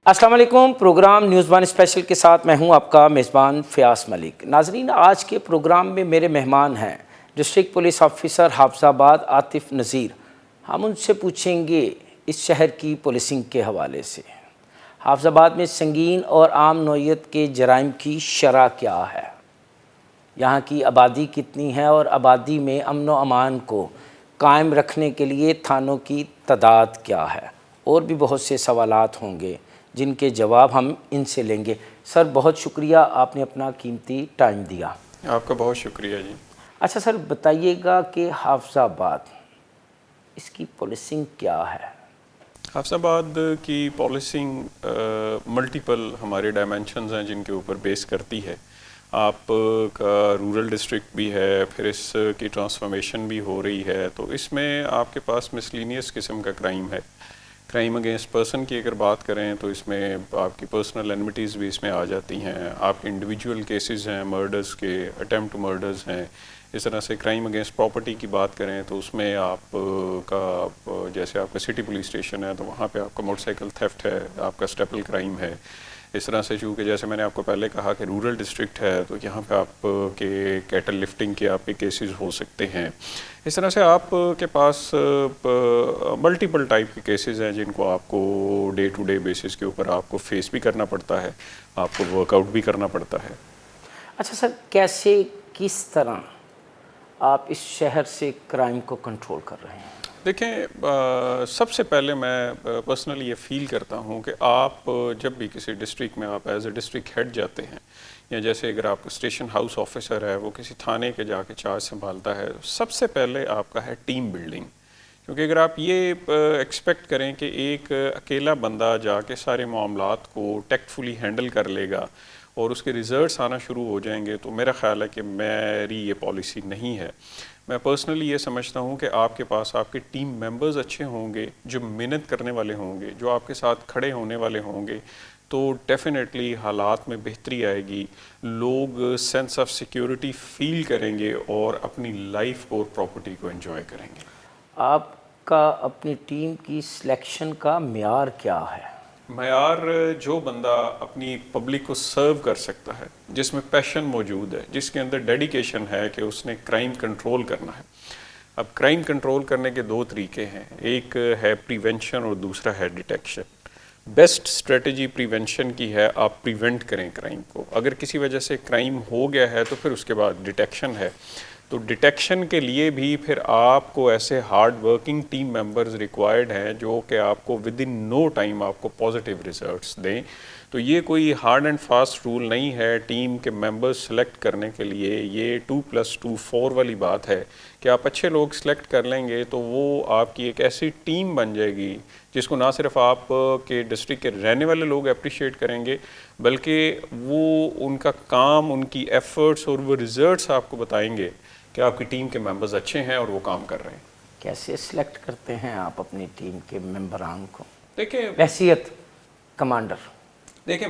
السلام علیکم۔ Programme news one special کے ساتھ میں ہوں آپ کا میزبان فیاض ملک۔ ناظرین، آج کے پروگرام میں میرے مہمان ہیں ڈسٹرکٹ پولیس آفیسر حافظ آباد عاطف نذیر۔ ہم ان سے پوچھیں گے اس شہر کی پولیسنگ کے حوالے سے حافظ آباد میں سنگین اور عام نوعیت کے جرائم کی شرح کیا ہے، یہاں کی آبادی کتنی ہے اور آبادی میں امن و امان کو قائم رکھنے کے لیے تھانوں کی تعداد کیا ہے، اور بھی بہت سے سوالات ہوں گے جن کے جواب ہم ان سے لیں گے۔ سر، بہت شکریہ، آپ نے اپنا قیمتی ٹائم دیا۔ آپ کا بہت شکریہ جی۔ اچھا سر، بتائیے گا کہ حافظ آباد اس کی پولیسنگ کیا ہے؟ حافظ آباد کی پالیسنگ ملٹیپل ہمارے ڈائمینشنز ہیں جن کے اوپر بیس کرتی ہے۔ آپ کا رورل ڈسٹرکٹ بھی ہے، پھر اس کی ٹرانسفارمیشن بھی ہو رہی ہے، تو اس میں آپ کے پاس مسلینیس قسم کا کرائم ہے۔ کرائم اگینسٹ پرسن کی اگر بات کریں تو اس میں آپ کی پرسنل انمیٹیز بھی اس میں آ جاتی ہیں، آپ کے انڈیویجول کیسز ہیں، مرڈرز کے، اٹیمپٹ مرڈرز ہیں۔ اس طرح سے کرائم اگینسٹ پراپرٹی کی بات کریں تو اس میں آپ کا جیسے آپ کا سٹی پولیس اسٹیشن ہے تو وہاں پہ آپ کا موٹر سائیکل تھیفٹ ہے، آپ کا اسٹیپل کرائم ہے۔ اس طرح سے چونکہ جیسے میں نے آپ کو پہلے کہا کہ رورل ڈسٹرکٹ ہے تو یہاں پہ آپ کے کیٹل لفٹنگ کے آپ کے کیسز ہو سکتے ہیں۔ اس طرح سے آپ کے پاس ملٹیپل ٹائپ کے کیسز ہیں جن کو آپ کو ڈے ٹو ڈے بیسس کے اوپر آپ کو فیس بھی کرنا پڑتا ہے، آپ کو ورک آؤٹ بھی کرنا پڑتا ہے۔ اچھا سر، کیسے کس طرح آپ اس شہر سے کرائم کو کنٹرول کر رہے ہیں؟ دیکھیں، سب سے پہلے میں پرسنلی یہ فیل کرتا ہوں کہ آپ جب بھی کسی ڈسٹرکٹ میں آپ ایز اے ڈسٹرکٹ ہیڈ جاتے ہیں، یا جیسے اگر آپ کا اسٹیشن ہاؤس آفیسر ہے وہ کسی تھانے کے جا کے چارج سنبھالتا ہے، سب سے پہلے آپ کا ہے ٹیم بلڈنگ۔ کیونکہ اگر آپ یہ ایکسپیکٹ کریں کہ ایک اکیلا بندہ جا کے سارے معاملات کو ٹیکٹفلی ہینڈل کر لے گا اور اس کے ریزلٹس آنا شروع ہو جائیں گے، تو میرا خیال ہے کہ میری یہ پالیسی نہیں ہے۔ میں پرسنلی یہ سمجھتا ہوں کہ آپ کے پاس آپ کے ٹیم ممبرز اچھے ہوں گے، جو محنت کرنے والے ہوں گے، جو آپ کے ساتھ کھڑے ہونے والے ہوں گے، تو ڈیفینیٹلی حالات میں بہتری آئے گی، لوگ سینس آف سیکیورٹی فیل کریں گے اور اپنی لائف کو اور پراپرٹی کو انجوائے کریں گے۔ آپ کا اپنی ٹیم کی سلیکشن کا معیار کیا ہے؟ معیار جو بندہ اپنی پبلک کو سرو کر سکتا ہے، جس میں پیشن موجود ہے، جس کے اندر ڈیڈیکیشن ہے کہ اس نے کرائم کنٹرول کرنا ہے۔ اب کرائم کنٹرول کرنے کے دو طریقے ہیں، ایک ہے پریونشن اور دوسرا ہے ڈیٹیکشن۔ بیسٹ اسٹریٹجی پریونشن کی ہے، آپ پریونٹ کریں کرائم کو۔ اگر کسی وجہ سے کرائم ہو گیا ہے تو پھر اس کے بعد ڈیٹیکشن ہے۔ تو ڈیٹیکشن کے لیے بھی پھر آپ کو ایسے hard working team members required ہیں جو کہ آپ کو ود ان نو ٹائم آپ کو پازیٹیو ریزلٹس دیں۔ تو یہ کوئی ہارڈ اینڈ فاسٹ رول نہیں ہے ٹیم کے ممبرز سلیکٹ کرنے کے لیے، یہ 2+2=4 والی بات ہے کہ آپ اچھے لوگ سلیکٹ کر لیں گے تو وہ آپ کی ایک ایسی ٹیم بن جائے گی جس کو نہ صرف آپ کے ڈسٹرکٹ کے رہنے والے لوگ اپریشیٹ کریں گے، بلکہ وہ ان کا کام، ان کی ایفرٹس اور وہ ریزلٹس آپ کو بتائیں گے کہ آپ کی ٹیم کے ممبرز اچھے ہیں اور وہ کام کر رہے ہیں۔ کیسے سلیکٹ کرتے ہیں آپ اپنی ٹیم کے ممبران کو دیکھیں بحیثیت کمانڈر؟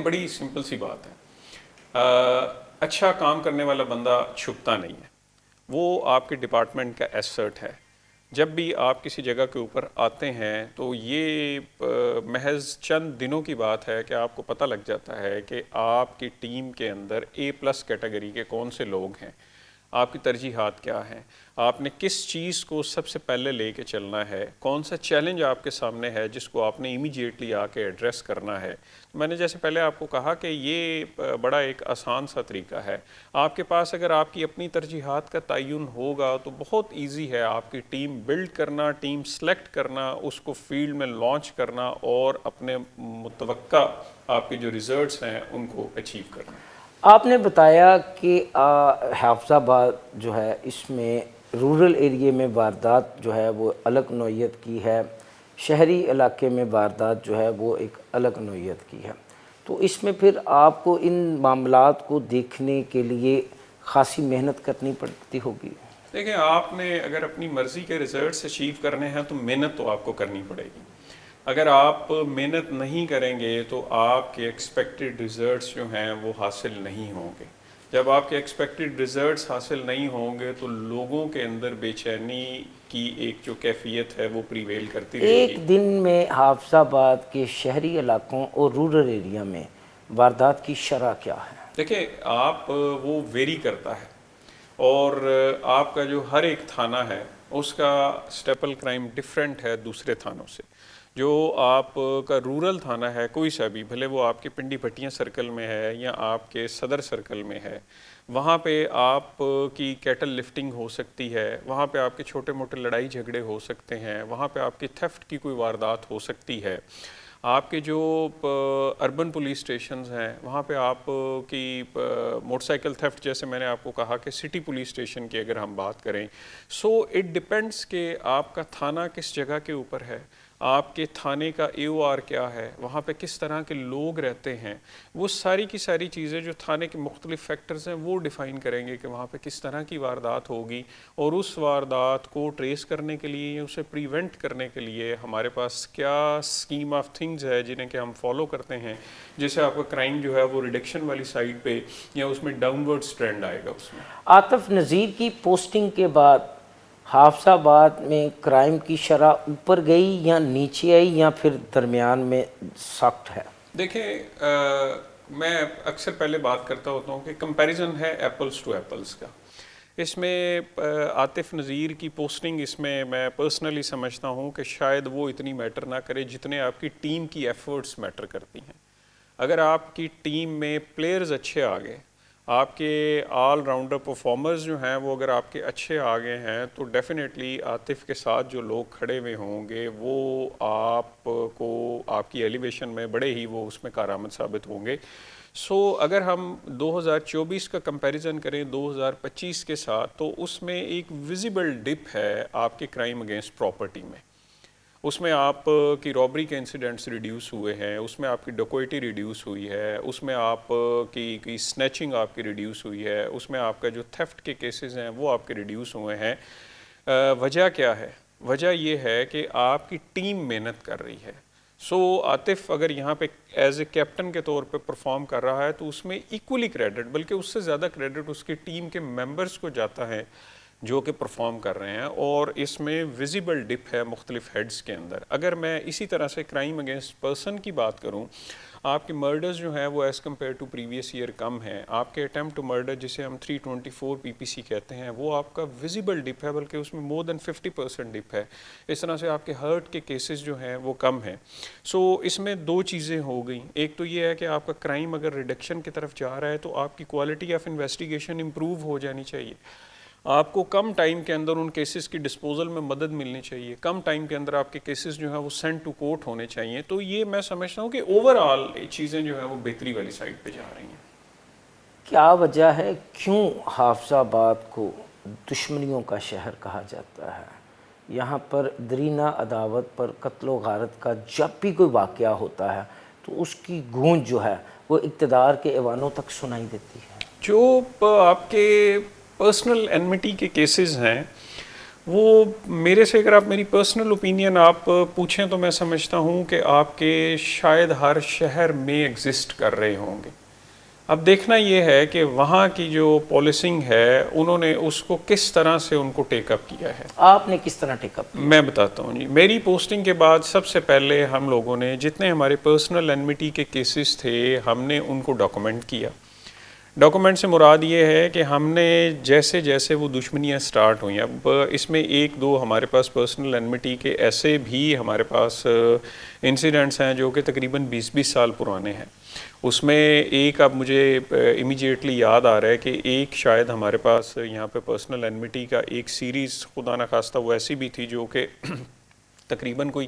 بڑی سمپل سی بات ہے، اچھا کام کرنے والا بندہ چھپتا نہیں ہے، وہ آپ کے ڈپارٹمنٹ کا ایسٹ ہے۔ جب بھی آپ کسی جگہ کے اوپر آتے ہیں تو یہ محض چند دنوں کی بات ہے کہ آپ کو پتہ لگ جاتا ہے کہ آپ کی ٹیم کے اندر A+ کیٹیگری کے کون سے لوگ ہیں، آپ کی ترجیحات کیا ہیں، آپ نے کس چیز کو سب سے پہلے لے کے چلنا ہے، کون سا چیلنج آپ کے سامنے ہے جس کو آپ نے امیڈیٹلی آ کے ایڈریس کرنا ہے۔ میں نے جیسے پہلے آپ کو کہا کہ یہ بڑا ایک آسان سا طریقہ ہے۔ آپ کے پاس اگر آپ کی اپنی ترجیحات کا تعین ہوگا تو بہت ایزی ہے آپ کی ٹیم بلڈ کرنا، ٹیم سلیکٹ کرنا، اس کو فیلڈ میں لانچ کرنا اور اپنے متوقع آپ کے جو ریزلٹس ہیں ان کو اچیو کرنا۔ آپ نے بتایا کہ حافظ آباد جو ہے اس میں رورل ایریے میں واردات جو ہے وہ الگ نوعیت کی ہے، شہری علاقے میں واردات جو ہے وہ ایک الگ نوعیت کی ہے، تو اس میں پھر آپ کو ان معاملات کو دیکھنے کے لیے خاصی محنت کرنی پڑتی ہوگی۔ دیکھیں، آپ نے اگر اپنی مرضی کے ریزلٹس اچیو کرنے ہیں تو محنت تو آپ کو کرنی پڑے گی۔ اگر آپ محنت نہیں کریں گے تو آپ کے ایکسپیکٹڈ ریزلٹس جو ہیں وہ حاصل نہیں ہوں گے۔ جب آپ کے ایکسپیکٹڈ ریزلٹس حاصل نہیں ہوں گے تو لوگوں کے اندر بے چینی کی ایک جو کیفیت ہے وہ پریویل کرتی رہے گی۔ ایک دن میں حافظ آباد کے شہری علاقوں اور رورل ایریا میں واردات کی شرح کیا ہے؟ دیکھیں آپ وہ ویری کرتا ہے، اور آپ کا جو ہر ایک تھانہ ہے اس کا سٹیپل کرائم ڈیفرنٹ ہے دوسرے تھانوں سے۔ جو آپ کا رورل تھانہ ہے کوئی سا بھی، بھلے وہ آپ کے پنڈی بھٹیاں سرکل میں ہے یا آپ کے صدر سرکل میں ہے، وہاں پہ آپ کی کیٹل لفٹنگ ہو سکتی ہے، وہاں پہ آپ کے چھوٹے موٹے لڑائی جھگڑے ہو سکتے ہیں، وہاں پہ آپ کی تھیفٹ کی کوئی واردات ہو سکتی ہے۔ آپ کے جو اربن پولیس اسٹیشنز ہیں وہاں پہ آپ کی موٹر سائیکل تھیفٹ، جیسے میں نے آپ کو کہا کہ سٹی پولیس اسٹیشن کی اگر ہم بات کریں، سو اٹ ڈپینڈس کہ آپ کا تھانہ کس جگہ کے اوپر ہے، آپ کے تھانے کا AOR کیا ہے، وہاں پہ کس طرح کے لوگ رہتے ہیں، وہ ساری کی ساری چیزیں جو تھانے کے مختلف فیکٹرز ہیں وہ ڈیفائن کریں گے کہ وہاں پہ کس طرح کی واردات ہوگی، اور اس واردات کو ٹریس کرنے کے لیے یا اسے پریونٹ کرنے کے لیے ہمارے پاس کیا اسکیم آف تھنگز ہے جنہیں کہ ہم فالو کرتے ہیں، جس سے آپ کا کرائم جو ہے وہ ریڈکشن والی سائڈ پہ یا اس میں ڈاؤن ورڈ ٹرینڈ آئے گا۔ اس میں عاطف نذیر کی پوسٹنگ کے بعد حافظ آباد میں کرائم کی شرح اوپر گئی یا نیچے آئی یا پھر درمیان میں سخت ہے؟ دیکھیں میں اکثر پہلے بات کرتا ہوتا ہوں کہ کمپیریزن ہے ایپلز ٹو ایپلز کا۔ اس میں عاطف نذیر کی پوسٹنگ اس میں پرسنلی سمجھتا ہوں کہ شاید وہ اتنی میٹر نہ کرے جتنے آپ کی ٹیم کی ایفرٹس میٹر کرتی ہیں۔ اگر آپ کی ٹیم میں پلیئرز اچھے آ گئے، آپ کے آل راؤنڈر پرفارمرز جو ہیں وہ اگر آپ کے اچھے آگے ہیں، تو ڈیفینیٹلی عاطف کے ساتھ جو لوگ کھڑے ہوئے ہوں گے وہ آپ کو آپ کی ایلیویشن میں بڑے ہی وہ اس میں کارآمد ثابت ہوں گے۔ سو اگر ہم 2024 کا کمپیریزن کریں 2025 کے ساتھ، تو اس میں ایک ویزیبل ڈپ ہے آپ کے کرائم اگینسٹ پراپرٹی میں۔ اس میں آپ کی رابری کے انسیڈنٹس ریڈیوس ہوئے ہیں، اس میں آپ کی ڈکوئٹی ریڈیوس ہوئی ہے، اس میں آپ کی سنیچنگ آپ کی ریڈیوس ہوئی ہے، اس میں آپ کا جو تھیفٹ کے کیسز ہیں وہ آپ کے ریڈیوس ہوئے ہیں۔ وجہ کیا ہے؟ وجہ یہ ہے کہ آپ کی ٹیم محنت کر رہی ہے۔ سو عاطف اگر یہاں پہ ایز اے کیپٹن کے طور پہ پرفارم کر رہا ہے تو اس میں ایکولی کریڈٹ، بلکہ اس سے زیادہ کریڈٹ اس کی ٹیم کے ممبرز کو جاتا ہے جو کہ پرفارم کر رہے ہیں، اور اس میں ویزیبل ڈپ ہے مختلف ہیڈز کے اندر۔ اگر میں اسی طرح سے کرائم اگینسٹ پرسن کی بات کروں، آپ کے مرڈرز جو ہیں وہ as compare to previous year کم ہیں۔ آپ کے اٹیمپٹ ٹو مرڈر جسے ہم 324 PPC کہتے ہیں وہ آپ کا ویزیبل ڈپ ہے، بلکہ اس میں مور دین 50% ڈپ ہے۔ اس طرح سے آپ کے ہرٹ کے کیسز جو ہیں وہ کم ہیں۔ سو اس میں دو چیزیں ہو گئیں، ایک تو یہ ہے کہ آپ کا کرائم اگر ریڈکشن کی طرف جا رہا ہے تو آپ کی کوالٹی آف انویسٹیگیشن امپروو ہو جانی چاہیے۔ آپ کو کم ٹائم کے اندر ان کیسز کی ڈسپوزل میں مدد ملنی چاہیے، کم ٹائم کے اندر آپ کے کیسز جو ہیں وہ سینڈ ٹو کورٹ ہونے چاہیے۔ تو یہ میں سمجھتا ہوں کہ اوور آل چیزیں جو ہیں وہ بہتری والی سائڈ پہ جا رہی ہیں۔ کیا وجہ ہے کیوں حافظ آباد کو دشمنیوں کا شہر کہا جاتا ہے؟ یہاں پر درینہ عداوت پر قتل و غارت کا جب بھی کوئی واقعہ ہوتا ہے تو اس کی گونج جو ہے وہ اقتدار کے ایوانوں تک سنائی دیتی ہے۔ جو آپ کے پرسنل اینمٹی کے کیسز ہیں وہ میرے سے اگر آپ میری پرسنل اوپینین آپ پوچھیں تو میں سمجھتا ہوں کہ آپ کے شاید ہر شہر میں ایگزسٹ کر رہے ہوں گے۔ اب دیکھنا یہ ہے کہ وہاں کی جو پالیسنگ ہے انہوں نے اس کو کس طرح سے ان کو ٹیک اپ کیا ہے۔ آپ نے کس طرح ٹیک اپ کیا؟ میں بتاتا ہوں جی، میری پوسٹنگ کے بعد سب سے پہلے ہم لوگوں نے جتنے ہمارے پرسنل اینمٹی کے کیسز تھے ہم نے ان کو ڈاکومنٹ کیا۔ ڈاکومنٹ سے مراد یہ ہے کہ ہم نے جیسے جیسے وہ دشمنیاں سٹارٹ ہوئیں، اب اس میں ایک دو ہمارے پاس پرسنل اینمٹی کے ایسے بھی ہمارے پاس انسیڈنٹس ہیں جو کہ تقریباً 20 سال پرانے ہیں۔ اس میں ایک اب مجھے امیجیٹلی یاد آ رہا ہے کہ ایک شاید ہمارے پاس یہاں پہ پرسنل اینمٹی کا ایک سیریز خدا نخواستہ وہ ایسی بھی تھی جو کہ تقریباً کوئی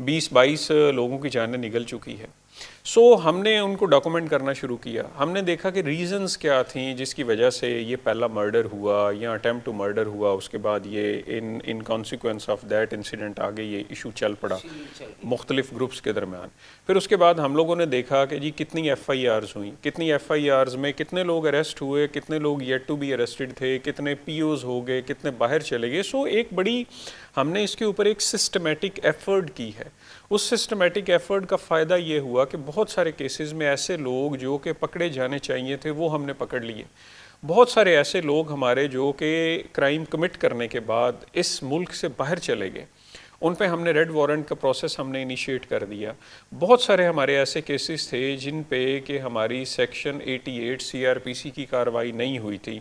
20-22 لوگوں کی جانیں نگل چکی ہے۔ سو ہم نے ان کو ڈاکومنٹ کرنا شروع کیا۔ ہم نے دیکھا کہ ریزنز کیا تھیں جس کی وجہ سے یہ پہلا مرڈر ہوا یا اٹیمپٹ ٹو مرڈر ہوا، اس کے بعد یہ ان کانسیکوینس آف دیٹ انسیڈنٹ آگے یہ ایشو چل پڑا مختلف گروپس کے درمیان۔ پھر اس کے بعد ہم لوگوں نے دیکھا کہ جی کتنی FIRs ہوئیں، کتنی FIRs میں کتنے لوگ اریسٹ ہوئے، کتنے لوگ یٹ ٹو بی اریسٹڈ تھے، کتنے POs ہو گئے، کتنے باہر چلے گئے۔ سو ایک بڑی ہم نے اس کے اوپر ایک سسٹمیٹک ایفرٹ کی ہے. اس سسٹمیٹک ایفرٹ کا فائدہ یہ ہوا کہ بہت سارے کیسز میں ایسے لوگ جو کہ پکڑے جانے چاہیے تھے وہ ہم نے پکڑ لیے. بہت سارے ایسے لوگ ہمارے جو کہ کرائم کمٹ کرنے کے بعد اس ملک سے باہر چلے گئے, ان پہ ہم نے ریڈ وارنٹ کا پروسیس ہم نے انیشیٹ کر دیا. بہت سارے ہمارے ایسے کیسز تھے جن پہ کہ ہماری سیکشن 88 CRPC کی کارروائی نہیں ہوئی تھی.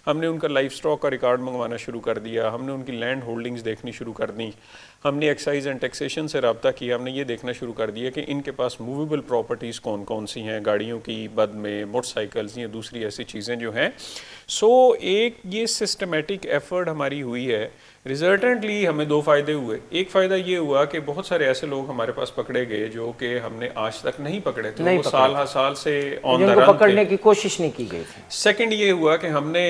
ہم نے ان کا لائف سٹاک کا ریکارڈ منگوانا شروع کر دیا, ہم نے ان کی لینڈ ہولڈنگز دیکھنی شروع کر دیں, ہم نے ایکسائز اینڈ ٹیکسیشن سے رابطہ کیا, ہم نے یہ دیکھنا شروع کر دیا کہ ان کے پاس موویبل پراپرٹیز کون کون سی ہیں, گاڑیوں کی بد میں, موٹر سائیکلز یا دوسری ایسی چیزیں جو ہیں. سو ایک یہ سسٹمیٹک ایفرٹ ہماری ہوئی ہے. ریزلٹنٹلی ہمیں 2 فائدے ہوئے. ایک فائدہ یہ ہوا کہ بہت سارے ایسے لوگ ہمارے پاس پکڑے گئے جو کہ ہم نے آج تک نہیں پکڑے تھے, وہ سال ہر سال سے آن دا رن پکڑنے کی کوشش نہیں کی گئی تھی. سیکنڈ یہ ہوا کہ ہم نے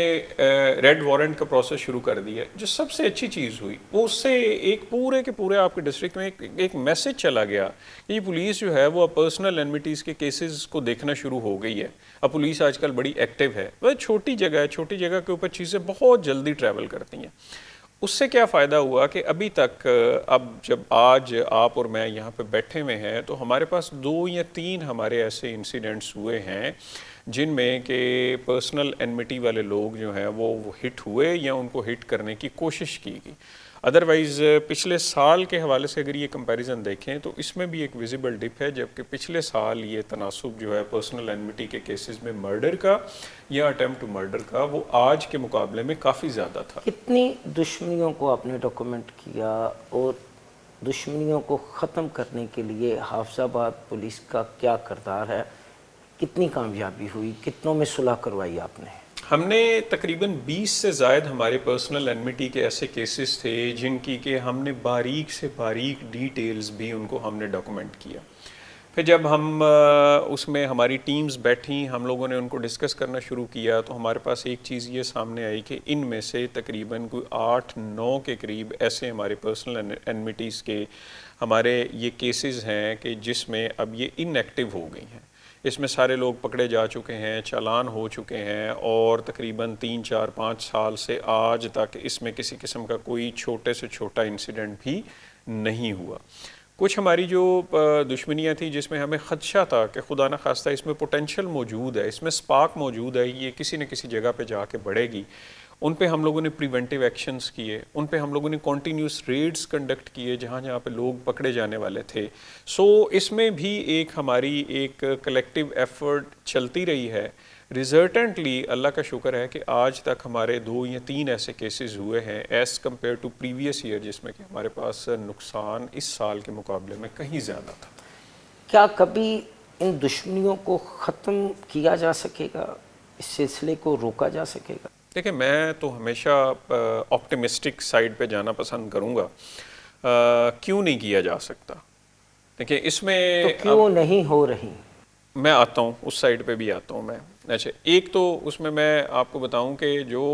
ریڈ وارنٹ کا پروسیس شروع کر دیا. جو سب سے اچھی چیز ہوئی وہ اس سے ایک پورے کے پورے آپ کے ڈسٹرکٹ میں ایک میسج چلا گیا کہ یہ پولیس جو ہے وہ پرسنل اینمیٹیز کے کیسز کو دیکھنا شروع ہو گئی ہے. اب پولیس آج کل بڑی ایکٹیو ہے. وہ چھوٹی جگہ ہے, چھوٹی جگہ کے اوپر چیزیں بہت جلدی ٹریول کرتی ہیں. اس سے کیا فائدہ ہوا کہ ابھی تک اب جب آج آپ اور میں یہاں پہ بیٹھے ہوئے ہیں تو ہمارے پاس 2 یا 3 ہمارے ایسے انسیڈنٹس ہوئے ہیں جن میں کہ پرسنل اینمٹی والے لوگ جو ہیں وہ ہٹ ہوئے یا ان کو ہٹ کرنے کی کوشش کی گئی. ادروائز پچھلے سال کے حوالے سے اگر یہ کمپیریزن دیکھیں تو اس میں بھی ایک ویزیبل ڈپ ہے, جبکہ پچھلے سال یہ تناسب جو ہے پرسنل اینمٹی کے کیسز میں مرڈر کا یا اٹیمپٹ ٹو مرڈر کا وہ آج کے مقابلے میں کافی زیادہ تھا. کتنی دشمنیوں کو آپ نے ڈاکومنٹ کیا اور دشمنیوں کو ختم کرنے کے لیے حافظ آباد پولیس کا کیا کردار ہے, کتنی کامیابی ہوئی, کتنوں میں صلح کروائی آپ نے؟ ہم نے تقریباً 20 سے زائد ہمارے پرسنل اینمٹی کے ایسے کیسز تھے جن کی کہ ہم نے باریک سے باریک ڈیٹیلز بھی ان کو ہم نے ڈاکومنٹ کیا. پھر جب ہم اس میں ہماری ٹیمز بیٹھیں, ہم لوگوں نے ان کو ڈسکس کرنا شروع کیا تو ہمارے پاس ایک چیز یہ سامنے آئی کہ ان میں سے تقریباً کوئی 8-9 کے قریب ایسے ہمارے پرسنل اینمٹیز کے ہمارے یہ کیسز ہیں کہ جس میں اب یہ ان ایکٹیو ہو گئی ہیں. اس میں سارے لوگ پکڑے جا چکے ہیں, چالان ہو چکے ہیں, اور تقریباً 3-4-5 سال سے آج تک اس میں کسی قسم کا کوئی چھوٹے سے چھوٹا انسیڈنٹ بھی نہیں ہوا. کچھ ہماری جو دشمنیاں تھیں جس میں ہمیں خدشہ تھا کہ خدا نہ خواستہ اس میں پوٹینشل موجود ہے, اس میں سپارک موجود ہے, یہ کسی نہ کسی جگہ پہ جا کے بڑھے گی, ان پہ ہم لوگوں نے پریونٹیو ایکشنز کیے, ان پہ ہم لوگوں نے کنٹینیوس ریڈز کنڈکٹ کیے جہاں جہاں پہ لوگ پکڑے جانے والے تھے. سو اس میں بھی ایک ہماری ایک کلیکٹیو ایفرٹ چلتی رہی ہے. ریزلٹنٹلی اللہ کا شکر ہے کہ آج تک ہمارے 2 یا 3 ایسے کیسز ہوئے ہیں as compare to previous year, جس میں کہ ہمارے پاس نقصان اس سال کے مقابلے میں کہیں زیادہ تھا. کیا کبھی ان دشمنیوں کو ختم کیا جا سکے گا, اس سلسلے کو روکا جا سکے گا؟ دیکھیں, میں تو ہمیشہ آپٹیمسٹک سائڈ پہ جانا پسند کروں گا. کیوں نہیں کیا جا سکتا؟ دیکھیں اس میں تو کیوں نہیں ہو رہی؟ میں آتا ہوں, اس سائڈ پہ بھی آتا ہوں میں. اچھا, ایک تو اس میں آپ کو بتاؤں کہ جو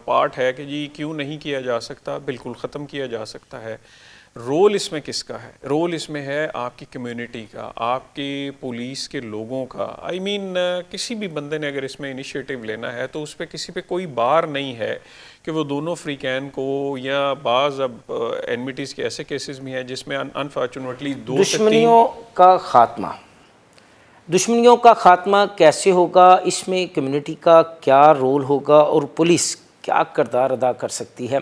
پارٹ ہے کہ جی کیوں نہیں کیا جا سکتا, بالکل ختم کیا جا سکتا ہے. رول اس میں کس کا ہے؟ رول اس میں ہے آپ کی کمیونٹی کا, آپ کی پولیس کے لوگوں کا. آئی مین کسی بھی بندے نے اگر اس میں انیشیٹو لینا ہے تو اس پہ کسی پہ کوئی بار نہیں ہے کہ وہ دونوں فریقین کو, یا بعض اب اینمیٹیز کے ایسے کیسز بھی ہیں جس میں انفارچونیٹلی 2 سے 3 دشمنیوں کا خاتمہ کیسے ہوگا, اس میں کمیونٹی کا کیا رول ہوگا اور پولیس کیا کردار ادا کر سکتی ہے,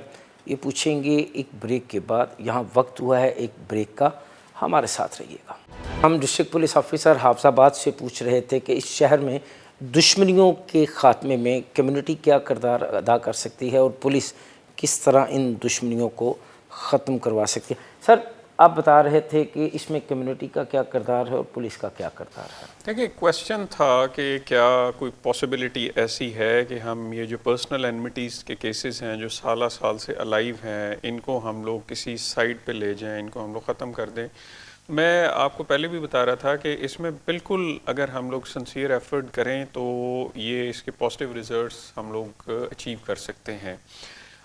یہ پوچھیں گے ایک بریک کے بعد. یہاں وقت ہوا ہے ایک بریک کا, ہمارے ساتھ رہیے گا. ہم ڈسٹرکٹ پولیس آفیسر حافظ آباد سے پوچھ رہے تھے کہ اس شہر میں دشمنیوں کے خاتمے میں کمیونٹی کیا کردار ادا کر سکتی ہے اور پولیس کس طرح ان دشمنیوں کو ختم کروا سکتی ہے. سر, آپ بتا رہے تھے کہ اس میں کمیونٹی کا کیا کردار ہے اور پولیس کا کیا کردار ہے. دیکھیں, کویسچن تھا کہ کیا کوئی پاسبلٹی ایسی ہے کہ ہم یہ جو پرسنل اینمیٹیز کے کیسز ہیں جو سالہ سال سے الائیو ہیں, ان کو ہم لوگ کسی سائڈ پہ لے جائیں, ان کو ہم لوگ ختم کر دیں. میں آپ کو پہلے بھی بتا رہا تھا کہ اس میں بالکل اگر ہم لوگ سنسیئر ایفرٹ کریں تو یہ اس کے پازیٹیو ریزلٹس ہم لوگ اچیو کر سکتے ہیں.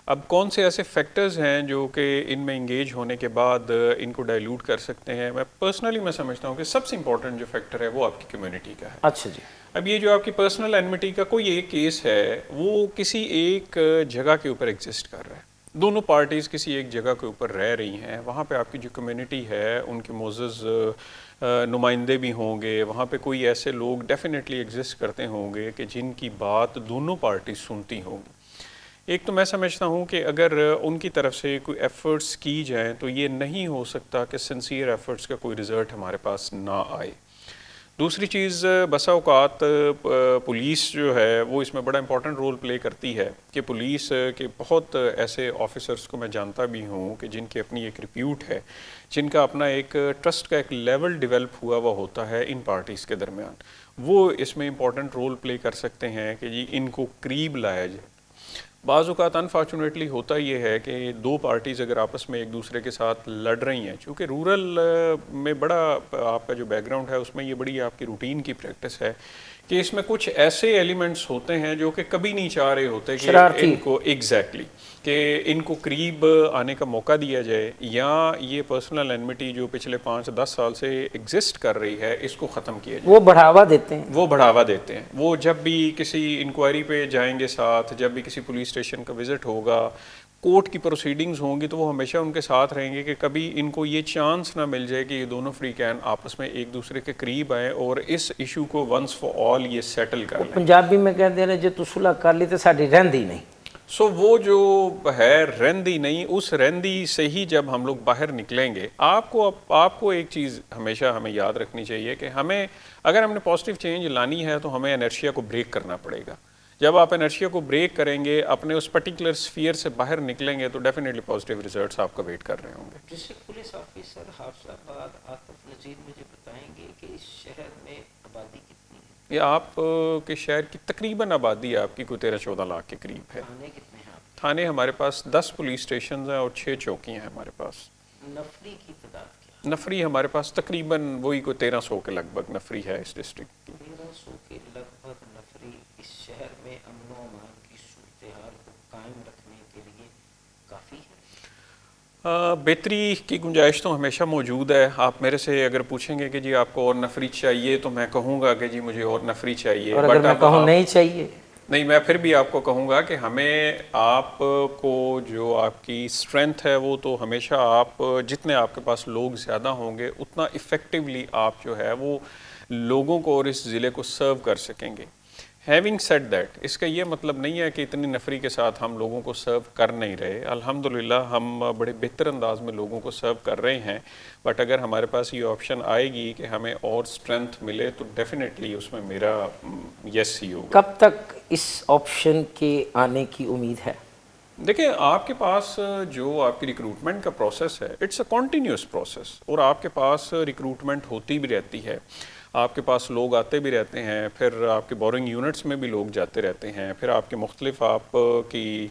اب کون سے ایسے فیکٹرز ہیں جو کہ ان میں انگیج ہونے کے بعد ان کو ڈائلیوٹ کر سکتے ہیں؟ میں پرسنلی میں سمجھتا ہوں کہ سب سے امپورٹنٹ جو فیکٹر ہے وہ آپ کی کمیونٹی کا ہے. اچھا جی. اب یہ جو آپ کی پرسنل اینمٹی کا کوئی ایک کیس ہے وہ کسی ایک جگہ کے اوپر ایگزسٹ کر رہا ہے, دونوں پارٹیز کسی ایک جگہ کے اوپر رہ رہی ہیں، وہاں پہ آپ کی جو کمیونٹی ہے ان کے معزز نمائندے بھی ہوں گے، وہاں پہ کوئی ایسے لوگ ڈیفینیٹلی ایگزسٹ کرتے ہوں گے کہ جن کی بات دونوں پارٹیز سنتی ہوں گی۔ ایک تو میں سمجھتا ہوں کہ اگر ان کی طرف سے کوئی ایفرٹس کی جائیں تو یہ نہیں ہو سکتا کہ سنسیئر ایفرٹس کا کوئی رزلٹ ہمارے پاس نہ آئے۔ دوسری چیز، بسا اوقات پولیس جو ہے وہ اس میں بڑا امپورٹنٹ رول پلے کرتی ہے کہ پولیس کے بہت ایسے آفیسرز کو میں جانتا بھی ہوں کہ جن کی اپنی ایک ریپیوٹ ہے، جن کا اپنا ایک ٹرسٹ کا ایک لیول ڈیولپ ہوا ہوا ہوتا ہے ان پارٹیز کے درمیان، وہ اس میں امپورٹنٹ رول پلے کر سکتے ہیں کہ جی ان کو قریب لایا جائے۔ بعض اوقات انفارچونیٹلی ہوتا یہ ہے کہ دو پارٹیز اگر آپس میں ایک دوسرے کے ساتھ لڑ رہی ہیں، چونکہ رورل میں بڑا آپ کا جو بیک گراؤنڈ ہے اس میں یہ بڑی آپ کی روٹین کی پریکٹس ہے کہ اس میں کچھ ایسے ایلیمنٹس ہوتے ہیں جو کہ کبھی نہیں چاہ رہے ہوتے کہ ان کو ایگزیکٹلی کہ ان کو قریب آنے کا موقع دیا جائے، یا یہ پرسنل اینمٹی جو پچھلے 5-10 سال سے ایگزسٹ کر رہی ہے اس کو ختم کیا جائے۔ وہ بڑھاوا دیتے ہیں، وہ بڑھاوا دیتے ہیں، وہ جب بھی کسی انکوائری پہ جائیں گے ساتھ، جب بھی کسی پولیس اسٹیشن کا وزٹ ہوگا، کورٹ کی پروسیڈنگز ہوں گی تو وہ ہمیشہ ان کے ساتھ رہیں گے کہ کبھی ان کو یہ چانس نہ مل جائے کہ یہ دونوں فریقین آپس میں ایک دوسرے کے قریب آئیں اور اس ایشو کو ونس فار آل یہ سیٹل کر لیں۔ پنجابی میں کہتے ہیں جو تو صلح کر لی تو ساڈی رہندی نہیں۔ سو وہ جو ہے رہندی نہیں، اس رہندی سے ہی جب ہم لوگ باہر نکلیں گے۔ آپ کو ایک چیز ہمیشہ ہمیں یاد رکھنی چاہیے کہ ہمیں اگر ہم نے پازیٹیو چینج لانی ہے تو ہمیں انرشیا کو بریک کرنا پڑے گا۔ جب آپ انرشیا کو بریک کریں گے، اپنے اس پرٹیکولر سفیر سے باہر نکلیں گے تو ڈیفینیٹلی پازیٹیو ریزلٹس آپ کا ویٹ کر رہے ہوں گے۔ ڈسٹرکٹ پولیس آفیسر حافظ آباد عاطف نذیر مجھے بتائیں گے کہ اس شہر میں آبادی کتنی ہے؟ یہ آپ کے شہر کی تقریباً آبادی آپ کی کوئی 13-14 لاکھ کے قریب ہے۔ تھانے کتنے ہیں آپ؟ تھانے ہمارے پاس 10 پولیس اسٹیشنز ہیں اور 6 چوکیاں ہیں ہمارے پاس۔ نفری کی تعداد کیا؟ نفری ہمارے پاس تقریباً وہی کوئی 1300 کے لگ بھگ نفری ہے اس ڈسٹرکٹ کی۔ 1300 کے لگ بھگ نفری اس شہر میں امن و امان کی صورتحال کو قائم رکھنے کے لیے کافی ہے؟ بہتری کی گنجائش تو ہمیشہ موجود ہے۔ آپ میرے سے اگر پوچھیں گے کہ جی آپ کو اور نفری چاہیے تو میں کہوں گا کہ جی مجھے اور نفری چاہیے، اور اگر میں کہوں نہیں چاہیے؟ نہیں، میں پھر بھی آپ کو کہوں گا کہ ہمیں آپ کو جو آپ کی اسٹرینتھ ہے وہ تو ہمیشہ آپ جتنے آپ کے پاس لوگ زیادہ ہوں گے اتنا افیکٹولی آپ جو ہے وہ لوگوں کو اور اس ضلع کو سرو کر سکیں گے۔ ہیونگ سیڈ دیٹ، اس کا یہ مطلب نہیں ہے کہ اتنی نفری کے ساتھ ہم لوگوں کو سرو کر نہیں رہے۔ الحمدللہ ہم بڑے بہتر انداز میں لوگوں کو سرو کر رہے ہیں، بٹ اگر ہمارے پاس یہ آپشن آئے گی کہ ہمیں اور اسٹرینتھ ملے تو ڈیفینیٹلی اس میں میرا یس ہی ہوگا۔ کب تک اس آپشن کے آنے کی امید ہے؟ دیکھیں، آپ کے پاس جو آپ کی ریکروٹمنٹ کا پروسیس ہے اٹس اے کنٹینیوس پروسیس، اور آپ کے پاس ریکروٹمنٹ ہوتی بھی رہتی ہے، آپ کے پاس لوگ آتے بھی رہتے ہیں، پھر آپ کے بورنگ یونٹس میں بھی لوگ جاتے رہتے ہیں، پھر آپ کے مختلف آپ کی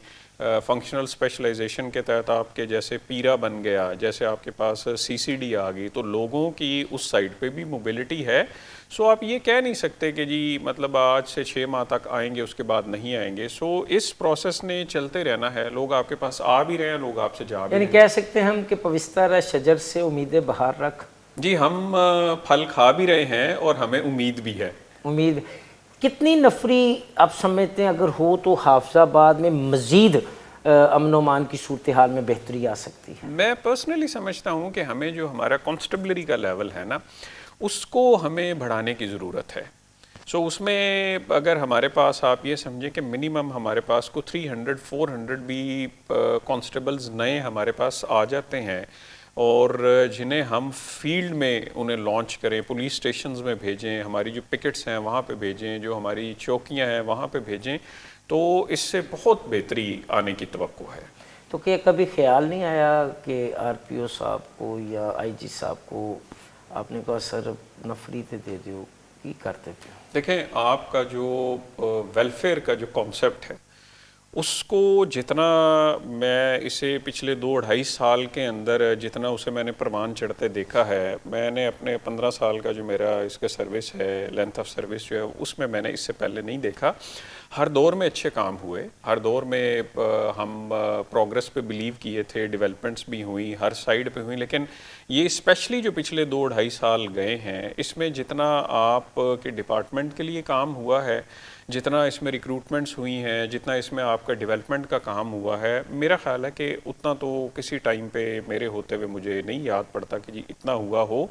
فنکشنل اسپیشلائزیشن کے تحت آپ کے جیسے پیرا بن گیا، جیسے آپ کے پاس سی سی ڈی آ گئی، تو لوگوں کی اس سائڈ پہ بھی موبلٹی ہے۔ سو آپ یہ کہہ نہیں سکتے کہ جی مطلب آج سے 6 ماہ تک آئیں گے اس کے بعد نہیں آئیں گے۔ سو اس پروسیس نے چلتے رہنا ہے، لوگ آپ کے پاس آ بھی رہے ہیں، لوگ آپ سے جا بھی رہے ہیں۔ یعنی کہہ سکتے ہیں ہم کہ پوستر شجر سے امید بہار رکھ؟ جی، ہم پھل کھا بھی رہے ہیں اور ہمیں امید بھی ہے۔ امید کتنی نفری آپ سمجھتے ہیں اگر ہو تو حافظ آباد میں مزید امن و امان کی صورتحال میں بہتری آ سکتی ہے؟ میں پرسنلی سمجھتا ہوں کہ ہمیں جو ہمارا کانسٹیبلری کا لیول ہے نا اس کو ہمیں بڑھانے کی ضرورت ہے۔ سو اس میں اگر ہمارے پاس آپ یہ سمجھیں کہ منیمم ہمارے پاس کو 300-400 بھی کانسٹیبلز نئے ہمارے پاس آ جاتے ہیں، اور جنہیں ہم فیلڈ میں انہیں لانچ کریں، پولیس اسٹیشنز میں بھیجیں، ہماری جو پکٹس ہیں وہاں پہ بھیجیں، جو ہماری چوکیاں ہیں وہاں پہ بھیجیں، تو اس سے بہت بہتری آنے کی توقع ہے۔ تو کہ کبھی خیال نہیں آیا کہ آر پی او صاحب کو یا آئی جی صاحب کو آپ نے کہا سر نفری تے دے دیو، کی کرتے تھے؟ دیکھیں، آپ کا جو ویلفیئر کا جو کانسیپٹ ہے اس کو جتنا میں اسے پچھلے 2-2.5 سال کے اندر جتنا اسے میں نے پروان چڑھتے دیکھا ہے، میں نے اپنے 15 سال کا جو میرا اس کا سروس ہے، لینتھ آف سروس جو ہے، اس میں نے اس سے پہلے نہیں دیکھا۔ ہر دور میں اچھے کام ہوئے، ہر دور میں ہم پروگرس پہ بلیو کیے تھے، ڈیولپمنٹس بھی ہوئیں، ہر سائیڈ پہ ہوئیں، لیکن یہ اسپیشلی جو پچھلے 2-2.5 سال گئے ہیں، اس میں جتنا آپ کے ڈپارٹمنٹ کے لیے کام ہوا ہے، جتنا اس میں ریکروٹمنٹس ہوئی ہیں، جتنا اس میں آپ کا ڈیولپمنٹ کا کام ہوا ہے، میرا خیال ہے کہ اتنا تو کسی ٹائم پہ میرے ہوتے ہوئے مجھے نہیں یاد پڑتا کہ جی اتنا ہوا ہو.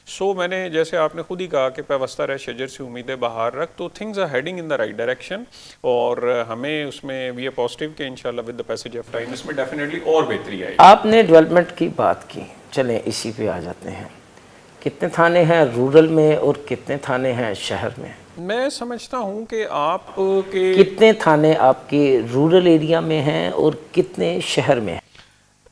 سو میں نے، جیسے آپ نے خود ہی کہا کہ پیوستہ رہ شجر سے امیدیں بہار رکھ، تو things are heading in the right direction, اور ہمیں اس میں وی آر پازیٹیو کہ انشاءاللہ with the passage of time اس میں ڈیفینیٹلی اور بہتری آئے گی. آپ نے ڈیولپمنٹ کی بات کی، چلیں اسی پہ آ جاتے ہیں. کتنے تھانے ہیں رورل میں اور کتنے تھانے ہیں شہر میں؟ میں سمجھتا ہوں کہ آپ کے کتنے تھانے آپ کے رورل ایریا میں ہیں اور کتنے شہر میں ہیں؟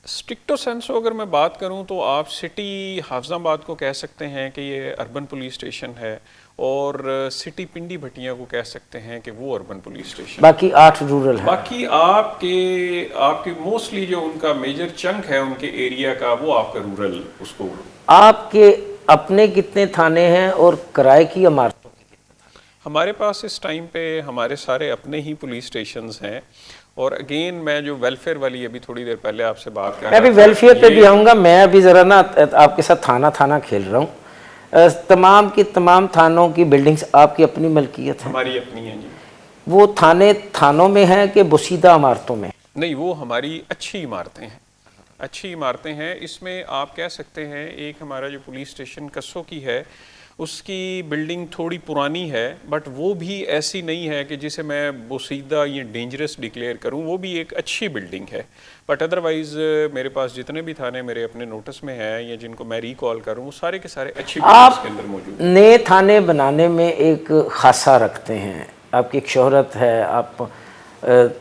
اسٹرکٹو سینسو اگر میں بات کروں تو آپ سٹی حافظ آباد کو کہہ سکتے ہیں کہ یہ اربن پولیس اسٹیشن ہے، اور سٹی پنڈی بھٹیاں کو کہہ سکتے ہیں کہ وہ اربن پولیس اسٹیشن. باقی 8 رورل ہیں. باقی آپ کے موسٹلی جو ان کا میجر چنک ہے ان کے ایریا کا، وہ آپ کا رورل اس کو. آپ کے اپنے کتنے تھانے ہیں اور کرائے کی عمارتوں کے کتنے؟ ہمارے پاس اس ٹائم پہ ہمارے سارے اپنے ہی پولیس اسٹیشنز ہیں، اور اگین میں جو ویلفیئر والی ابھی تھوڑی دیر پہلے آپ سے بات کر رہا تھا، میں ابھی ویلفیئر پہ بھی آؤں گا. میں ابھی ذرا نا آپ کے ساتھ تھانہ کھیل رہا ہوں. تمام کی تمام تھانوں کی بلڈنگز آپ کی اپنی ملکیت ہیں؟ ہماری اپنی ہیں جی. وہ تھانوں میں ہیں کہ بسیدہ عمارتوں میں؟ نہیں، وہ ہماری اچھی عمارتیں ہیں، اچھی عمارتیں ہیں. اس میں آپ کہہ سکتے ہیں ایک ہمارا جو پولیس اسٹیشن کسو کی ہے، اس کی بلڈنگ تھوڑی پرانی ہے، بٹ وہ بھی ایسی نہیں ہے کہ جسے میں بوسیدہ یا ڈینجرس ڈکلیئر کروں. وہ بھی ایک اچھی بلڈنگ ہے، بٹ ادروائز میرے پاس جتنے بھی تھانے میرے اپنے نوٹس میں ہیں یا جن کو میں ریکال کروں، وہ سارے کے سارے اچھی بلڈنگز کے اندر موجود ہیں. نئے تھانے بنانے میں ایک خاصہ رکھتے ہیں، آپ کی ایک شہرت ہے، آپ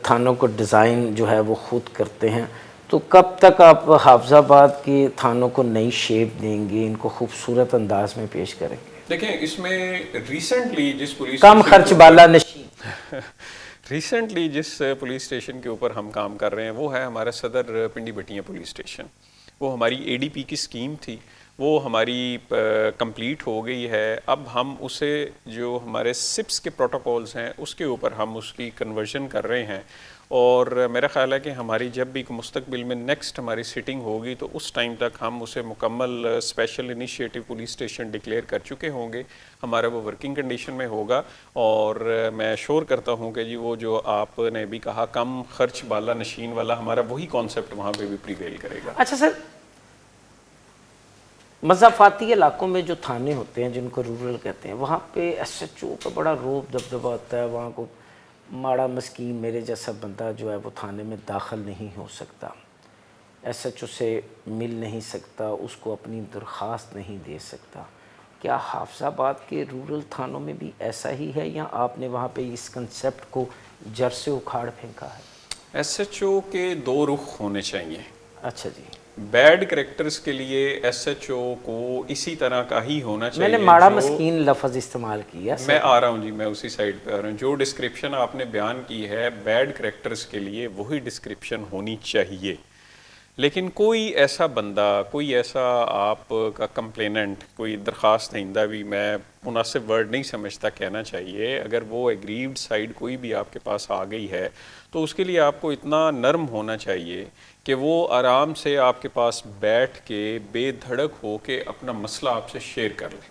تھانوں کو ڈیزائن جو ہے وہ خود کرتے ہیں. تو کب تک آپ حافظ آباد کے تھانوں کو نئی شیپ دیں گے، ان کو خوبصورت انداز میں پیش کریں گے؟ دیکھیں، اس میں ریسنٹلی جس پولیس کم خرچ بالا نشین ریسنٹلی جس پولیس اسٹیشن کے اوپر ہم کام کر رہے ہیں، وہ ہے ہمارا صدر پنڈی بھٹیاں پولیس اسٹیشن. وہ ہماری اے ڈی پی کی اسکیم تھی، وہ ہماری کمپلیٹ ہو گئی ہے. اب ہم اسے جو ہمارے سپس کے پروٹوکولز ہیں اس کے اوپر ہم اس کی کنورژن کر رہے ہیں، اور میرا خیال ہے کہ ہماری جب بھی مستقبل میں نیکسٹ ہماری سیٹنگ ہوگی تو اس ٹائم تک ہم اسے مکمل special initiative police station declare کر چکے ہوں گے. ہمارا وہ ورکنگ کنڈیشن میں ہوگا، اور میں شور کرتا ہوں کہ جی وہ جو آپ نے بھی کہا کم خرچ بالا نشین والا، ہمارا وہی کانسیپٹ وہاں پہ بھی پریویل کرے گا. اچھا سر، مضافاتی علاقوں میں جو تھانے ہوتے ہیں جن کو رورل کہتے ہیں، وہاں پہ ایس ایچ او کا بڑا روب دبدبہ ہوتا ہے. وہاں کو ماڑا مسکین میرے جیسا بندہ جو ہے وہ تھانے میں داخل نہیں ہو سکتا، ایس ایچ او سے مل نہیں سکتا، اس کو اپنی درخواست نہیں دے سکتا. کیا حافظ آباد کے رورل تھانوں میں بھی ایسا ہی ہے، یا آپ نے وہاں پہ اس کنسیپٹ کو جڑ سے اکھاڑ پھینکا ہے؟ ایس ایچ او کے 2 رخ ہونے چاہیے. اچھا جی. بیڈ کریکٹرز کے لیے ایس ایچ او کو اسی طرح کا ہی ہونا چاہیے. میں نے ماڑا مسکین لفظ استعمال کیا. میں آ رہا ہوں جی، میں اسی سائڈ پہ آ رہا ہوں. جو ڈسکرپشن آپ نے بیان کی ہے بیڈ کریکٹرز کے لیے، وہی ڈسکرپشن ہونی چاہیے. لیکن کوئی ایسا بندہ، کوئی ایسا آپ کا کمپلیننٹ، کوئی درخواست دہندہ بھی، میں مناسب ورڈ نہیں سمجھتا کہنا چاہیے، اگر وہ ایگریوڈ سائڈ کوئی بھی آپ کے پاس آ گئی ہے تو اس کے لیے آپ کو اتنا نرم ہونا چاہیے کہ وہ آرام سے آپ کے پاس بیٹھ کے بے دھڑک ہو کے اپنا مسئلہ آپ سے شیئر کر لیں.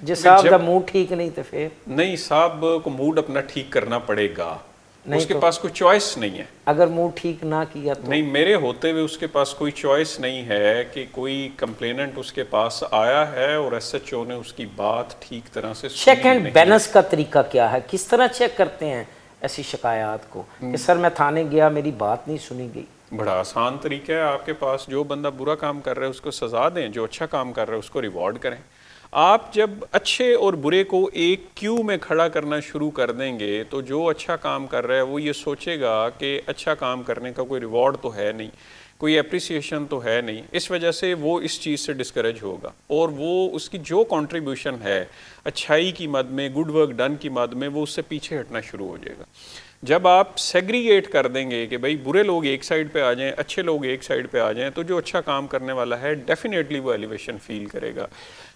جی صاحب دا موڈ ٹھیک نہیں تو پھر نہیں، صاحب کو موڈ اپنا ٹھیک کرنا پڑے گا، اس کے پاس کوئی چوائس نہیں ہے. اگر موڈ ٹھیک نہ کیا تو نہیں، میرے ہوتے ہوئے اس کے پاس کوئی چوائس نہیں ہے کہ کوئی کمپلیننٹ اس کے پاس آیا ہے اور ایس ایچ او نے اس کی بات ٹھیک طرح سے سنی چیک اینڈ بیلنس کا طریقہ کیا ہے؟ کس طرح چیک کرتے ہیں ایسی شکایات کو کہ سر میں تھانے گیا، میری بات نہیں سنی گئی؟ بڑا آسان طریقہ ہے آپ کے پاس. جو بندہ برا کام کر رہا ہے اس کو سزا دیں، جو اچھا کام کر رہا ہے اس کو ریوارڈ کریں. آپ جب اچھے اور برے کو ایک کیو میں کھڑا کرنا شروع کر دیں گے تو جو اچھا کام کر رہا ہے وہ یہ سوچے گا کہ اچھا کام کرنے کا کوئی ریوارڈ تو ہے نہیں، کوئی اپریسیشن تو ہے نہیں. اس وجہ سے وہ اس چیز سے ڈسکریج ہوگا، اور وہ اس کی جو کنٹریبیوشن ہے اچھائی کی مد میں، گڈ ورک ڈن کی مد میں، وہ اس سے پیچھے ہٹنا شروع ہو جائے گا. جب آپ سیگریگیٹ کر دیں گے کہ بھائی برے لوگ ایک سائڈ پہ آ جائیں، اچھے لوگ ایک سائڈ پہ آ جائیں، تو جو اچھا کام کرنے والا ہے ڈیفینیٹلی وہ ایلیویشن فیل کرے گا.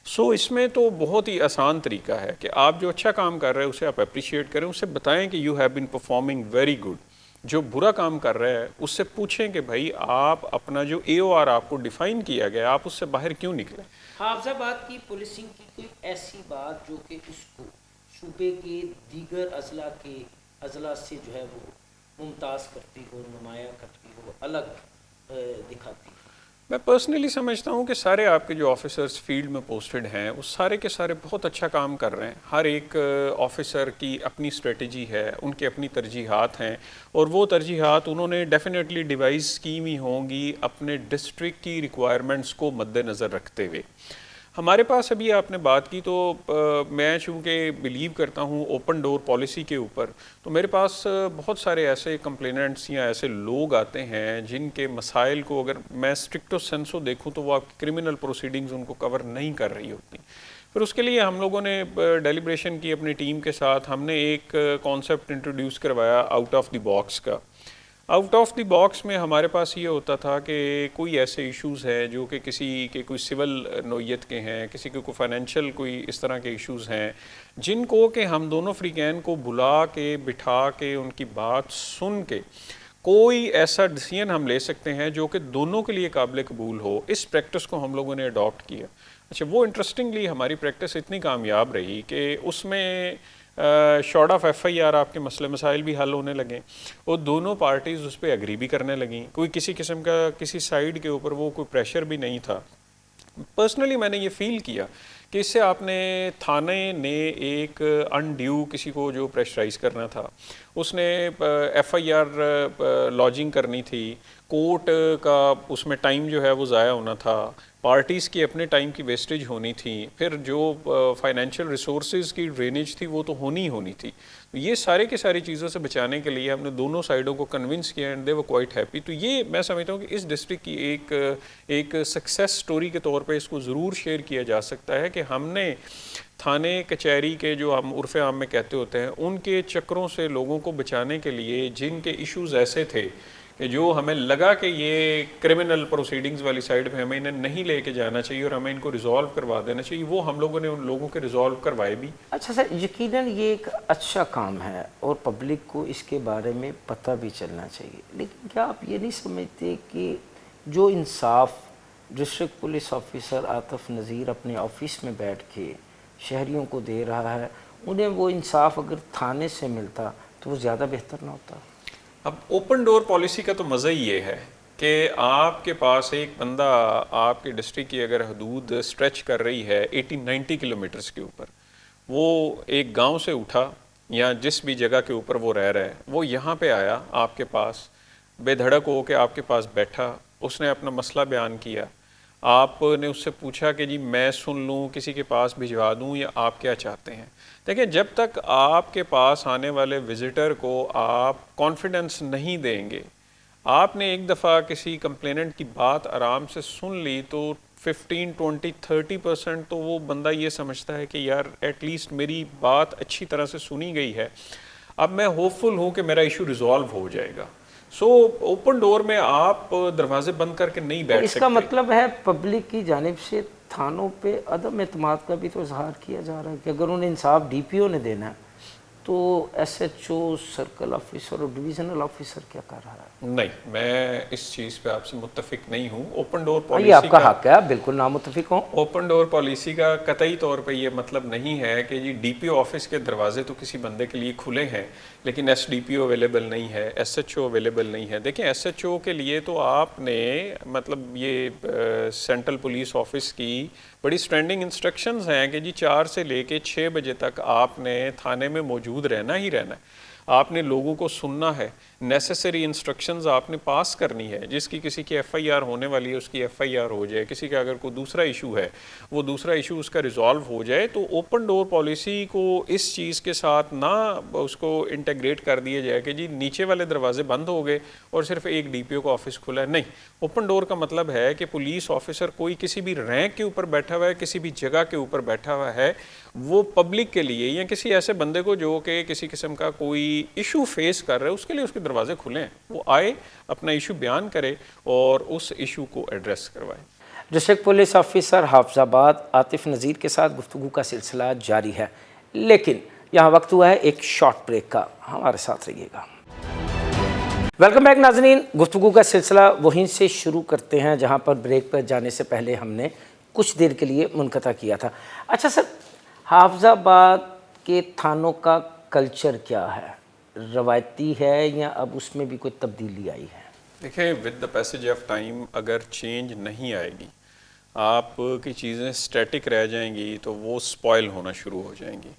سو اس میں تو بہت ہی آسان طریقہ ہے کہ آپ جو اچھا کام کر رہے ہیں اسے آپ اپریشیٹ کریں، اسے بتائیں کہ you have been performing very good, جو برا کام کر رہا ہے اس سے پوچھیں کہ بھائی آپ اپنا جو AOR آپ کو ڈیفائن کیا گیا آپ اس سے باہر کیوں نکلے. حافظ آباد کی پولیسنگ کی کوئی ایسی بات جو کہ اس کو صوبے کے دیگر اضلاع سے جو ہے وہ ممتاز کرتی ہو، نمایاں کرتی ہو، الگ دکھاتی ہو؟ میں پرسنلی سمجھتا ہوں کہ سارے آپ کے جو آفیسرز فیلڈ میں پوسٹڈ ہیں وہ سارے کے سارے بہت اچھا کام کر رہے ہیں. ہر ایک آفیسر کی اپنی اسٹریٹجی ہے، ان کے اپنی ترجیحات ہیں، اور وہ ترجیحات انہوں نے ڈیفینیٹلی ڈیوائز کی ہوئی ہوں گی اپنے ڈسٹرکٹ کی ریکوائرمنٹس کو مد نظر رکھتے ہوئے. ہمارے پاس ابھی آپ نے بات کی تو میں چونکہ بلیو کرتا ہوں اوپن ڈور پالیسی کے اوپر، تو میرے پاس بہت سارے ایسے کمپلیننٹس یا ایسے لوگ آتے ہیں جن کے مسائل کو اگر میں اسٹرکٹو سینسو دیکھوں تو وہ آپ کی کرمنل پروسیڈنگز ان کو کور نہیں کر رہی ہوتی. پھر اس کے لیے ہم لوگوں نے ڈیلیبریشن کی اپنی ٹیم کے ساتھ، ہم نے ایک کانسیپٹ انٹروڈیوس کروایا آؤٹ آف دی باکس کا. آؤٹ آف دی باکس میں ہمارے پاس یہ ہوتا تھا کہ کوئی ایسے ایشوز ہیں جو کہ کسی کے کوئی سول نوعیت کے ہیں، کسی کے کوئی فائنینشیل کوئی اس طرح کے ایشوز ہیں، جن کو کہ ہم دونوں فریقین کو بلا کے بٹھا کے ان کی بات سن کے کوئی ایسا ڈیسیژن ہم لے سکتے ہیں جو کہ دونوں کے لیے قابل قبول ہو. اس پریکٹس کو ہم لوگوں نے اڈاپٹ کیا. اچھا، وہ انٹرسٹنگلی ہماری پریکٹس اتنی کامیاب رہی کہ اس میں شارٹ آف FIR آپ کے مسئلے مسائل بھی حل ہونے لگیں اور دونوں پارٹیز اس پہ اگری بھی کرنے لگیں. کوئی کسی قسم کا کسی سائیڈ کے اوپر وہ کوئی پریشر بھی نہیں تھا. پرسنلی میں نے یہ فیل کیا کہ اس سے آپ نے تھانے نے ایک انڈیو کسی کو جو پریشرائز کرنا تھا، اس نے FIR لانچنگ کرنی تھی، کورٹ کا اس میں ٹائم جو ہے وہ ضائع ہونا تھا، پارٹیز کی اپنے ٹائم کی ویسٹیج ہونی تھی، پھر جو فائنینشیل ریسورسز کی ڈرینیج تھی وہ تو ہونی تھی. یہ سارے کے ساری چیزوں سے بچانے کے لیے ہم نے دونوں سائڈوں کو کنونس کیا and they were quite happy. تو یہ میں سمجھتا ہوں کہ اس ڈسٹرکٹ کی ایک سکسیس سٹوری کے طور پہ اس کو ضرور شیئر کیا جا سکتا ہے کہ ہم نے تھانے کچہری کے جو ہم عرف عام میں کہتے ہوتے ہیں ان کے چکروں سے لوگوں کو بچانے کے لیے جن کے ایشوز ایسے تھے کہ جو ہمیں لگا کہ یہ کرمنل پروسیڈنگز والی سائڈ پہ ہمیں انہیں نہیں لے کے جانا چاہیے اور ہمیں ان کو ریزالو کروا دینا چاہیے، وہ ہم لوگوں نے ان لوگوں کے ریزالو کروائے بھی. اچھا سر، یقیناً یہ ایک اچھا کام ہے اور پبلک کو اس کے بارے میں پتہ بھی چلنا چاہیے، لیکن کیا آپ یہ نہیں سمجھتے کہ جو انصاف district police officer Atif Nazir اپنے آفس میں بیٹھ کے شہریوں کو دے رہا ہے، انہیں وہ انصاف اگر تھانے سے ملتا تو وہ زیادہ بہتر نہ ہوتا؟ اب اوپن ڈور پالیسی کا تو مزہ ہی یہ ہے کہ آپ کے پاس ایک بندہ آپ کے ڈسٹرکٹ کی اگر حدود سٹریچ کر رہی ہے 80-90 کلومیٹرز کے اوپر، وہ ایک گاؤں سے اٹھا یا جس بھی جگہ کے اوپر وہ رہ رہا ہے، وہ یہاں پہ آیا آپ کے پاس بے دھڑک ہو کے آپ کے پاس بیٹھا، اس نے اپنا مسئلہ بیان کیا، آپ نے اس سے پوچھا کہ جی میں سن لوں، کسی کے پاس بھجوا دوں، یا آپ کیا چاہتے ہیں. دیکھیں، جب تک آپ کے پاس آنے والے وزٹر کو آپ کانفیڈنس نہیں دیں گے، آپ نے ایک دفعہ کسی کمپلیننٹ کی بات آرام سے سن لی تو 15-20-30% تو وہ بندہ یہ سمجھتا ہے کہ یار ایٹ لیسٹ میری بات اچھی طرح سے سنی گئی ہے، اب میں ہوپ فل ہوں کہ میرا ایشو ریزالو ہو جائے گا. سو اوپن ڈور میں آپ دروازے بند کر کے نہیں بیٹھ سکتے. اس کا مطلب ہے پبلک کی جانب سے تھانوں پہ عدم اعتماد کا بھی تو اظہار کیا جا رہا ہے کہ اگر انہیں انصاف DPO نے دینا ہے تو SHO، سرکل آفیسر اور ڈویژنل آفیسر کیا کر رہا ہے؟ نہیں، میں اس چیز پہ آپ سے متفق نہیں ہوں. اوپن ڈور یہ پالیسی آپ کا حق ہے، آپ بالکل نامتفق ہوں. اوپن ڈور پالیسی کا قطعی طور پہ یہ مطلب نہیں ہے کہ جی DPO آفس کے دروازے تو کسی بندے کے لیے کھلے ہیں لیکن SDPO اویلیبل نہیں ہے، SHO اویلیبل نہیں ہے. دیکھیں، SHO کے لیے تو آپ نے مطلب یہ سینٹرل پولیس آفس کی بڑی سٹینڈنگ انسٹرکشنز ہیں کہ جی 4 سے لے کے 6 بجے تک آپ نے تھانے میں موجود رہنا ہی رہنا ہے، آپ نے لوگوں کو سننا ہے، نیسیسری انسٹرکشنز آپ نے پاس کرنی ہے. جس کی کسی کی FIR ہونے والی ہے اس کی FIR ہو جائے، کسی کا اگر کوئی دوسرا ایشو ہے وہ دوسرا ایشو اس کا ریزالو ہو جائے. تو اوپن ڈور پالیسی کو اس چیز کے ساتھ نہ اس کو انٹیگریٹ کر دیا جائے کہ جی نیچے والے دروازے بند ہو گئے اور صرف ایک DPO کا آفس کھلا ہے. نہیں، اوپن ڈور کا مطلب ہے کہ پولیس آفیسر کوئی کسی بھی رینک کے اوپر بیٹھا ہوا ہے، کسی بھی جگہ کے اوپر بیٹھا ہوا ہے، وہ پبلک کے لیے یا کسی ایسے بندے کو جو کہ کسی قسم کا کوئی ایشو فیس کر رہا ہے اس کے لیے اس کے دروازے کھلے ہیں، وہ آئے اپنا ایشو بیان کرے اور اس ایشو کو ایڈریس کروائے. ڈسٹرکٹ پولیس آفیسر حافظ آباد عاطف نذیر کے ساتھ گفتگو کا سلسلہ جاری ہے، لیکن یہاں وقت ہوا ہے ایک شارٹ بریک کا. ہمارے ساتھ رہیے گا. ویلکم بیک ناظرین. گفتگو کا سلسلہ وہیں سے شروع کرتے ہیں جہاں پر بریک پر جانے سے پہلے ہم نے کچھ دیر کے لیے منقطع کیا تھا. اچھا سر، حافظ آباد کے تھانوں کا کلچر کیا ہے؟ روایتی ہے یا اب اس میں بھی کوئی تبدیلی آئی ہے؟ دیکھیں، with the passage of time اگر چینج نہیں آئے گی، آپ کی چیزیں سٹیٹک رہ جائیں گی تو وہ سپوائل ہونا شروع ہو جائیں گی.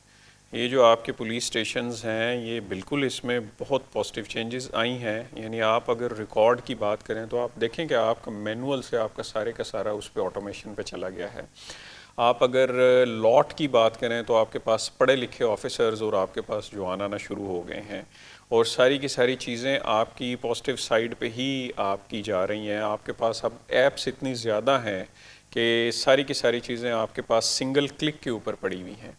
یہ جو آپ کے پولیس سٹیشنز ہیں، یہ بالکل اس میں بہت پازیٹیو چینجز آئی ہیں. یعنی آپ اگر ریکارڈ کی بات کریں تو آپ دیکھیں کہ آپ کا مینول سے آپ کا سارے کا سارا اس پہ آٹومیشن پہ چلا گیا ہے. آپ اگر لاٹ کی بات کریں تو آپ کے پاس پڑھے لکھے آفیسرز اور آپ کے پاس جوان آنا شروع ہو گئے ہیں، اور ساری کی ساری چیزیں آپ کی پازیٹیو سائڈ پہ ہی آپ کی جا رہی ہیں. آپ کے پاس اب ایپس اتنی زیادہ ہیں کہ ساری کی ساری چیزیں آپ کے پاس سنگل کلک کے اوپر پڑی ہوئی ہیں.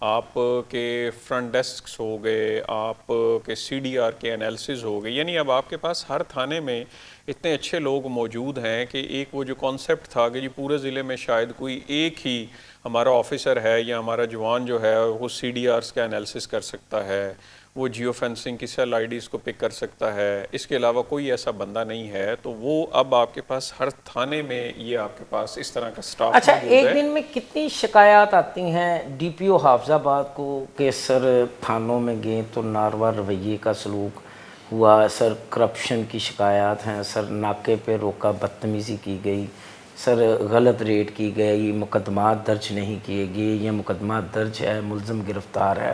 آپ کے فرنٹ ڈیسکس ہو گئے، آپ کے سی ڈی آر کے انالیسز ہو گئے. یعنی اب آپ کے پاس ہر تھانے میں اتنے اچھے لوگ موجود ہیں کہ ایک وہ جو کانسیپٹ تھا کہ جی پورے ضلع میں شاید کوئی ایک ہی ہمارا آفیسر ہے یا ہمارا جوان جو ہے وہ سی ڈی آرس کا انالیسز کر سکتا ہے، وہ جیو فینسنگ کی سیل آئی ڈیز کو پک کر سکتا ہے، اس کے علاوہ کوئی ایسا بندہ نہیں ہے. تو وہ اب آپ کے پاس ہر تھانے میں یہ آپ کے پاس اس طرح کا سٹاف اچھا، موجود ہے. ایک دن میں کتنی شکایات آتی ہیں ڈی پی او حافظ آباد کو کہ سر تھانوں میں گئے تو ناروا رویے کا سلوک ہوا، سر کرپشن کی شکایات ہیں، سر ناکے پہ روکا بدتمیزی کی گئی، سر غلط ریٹ کی گئی، مقدمات درج نہیں کیے گئے، یہ مقدمات درج ہے، ملزم گرفتار ہے،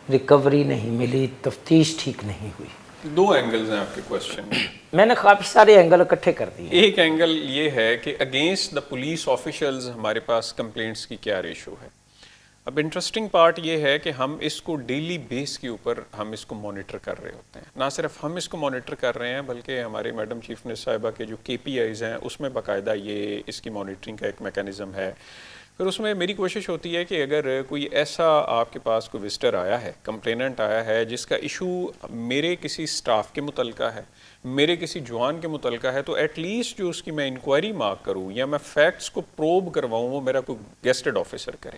ریکوری نہیں ملی، تفتیش ٹھیک نہیں ہوئی؟ دو اینگلز ہیں آپ کے کوشچن میں. میں نے کافی سارے اینگل اکٹھے کر دیے. ایک اینگل یہ ہے کہ اگینسٹ دا پولیس آفیشلز ہمارے پاس کمپلینٹس کی کیا ریشو ہے. اب انٹرسٹنگ پارٹ یہ ہے کہ ہم اس کو ڈیلی بیس کے اوپر ہم اس کو مانیٹر کر رہے ہوتے ہیں. نہ صرف ہم اس کو مانیٹر کر رہے ہیں بلکہ ہمارے میڈم چیف منسٹر صاحبہ کے جو کے پی آئیز ہیں اس میں باقاعدہ یہ اس کی مانیٹرنگ کا ایک میکانزم ہے. پھر اس میں میری کوشش ہوتی ہے کہ اگر کوئی ایسا آپ کے پاس کوئی وزٹر آیا ہے، کمپلیننٹ آیا ہے جس کا ایشو میرے کسی سٹاف کے متعلقہ ہے، میرے کسی جوان کے متعلقہ ہے، تو ایٹ لیسٹ جو اس کی میں انکوائری مارک کروں یا میں فیکٹس کو پروب کرواؤں وہ میرا کوئی گیسٹڈ آفیسر کرے.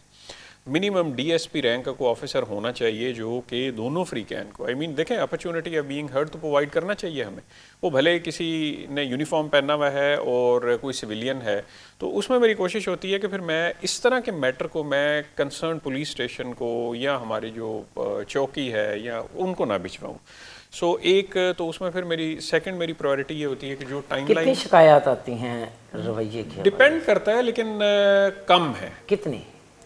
Minimum D S P rank کا کوئی آفیسر ہونا چاہیے جو کہ دونوں فری کین کو دیکھیں اپرچونٹی آف بینگ ہرڈ تو پرووائڈ کرنا چاہیے ہمیں. وہ بھلے کسی نے یونیفارم پہنا ہوا ہے اور کوئی سویلین ہے، تو اس میں میری کوشش ہوتی ہے کہ پھر میں اس طرح کے میٹر کو میں کنسرن پولیس اسٹیشن کو یا ہماری جو چوکی ہے یا ان کو نہ بھجواؤں. سو ایک تو اس میں پھر میری پرائورٹی یہ ہوتی ہے کہ جو ٹائم لائن. کتنی شکایات آتی ہیں رویے کی؟ ڈپینڈ کرتا ہے لیکن کم ہے. کتنی؟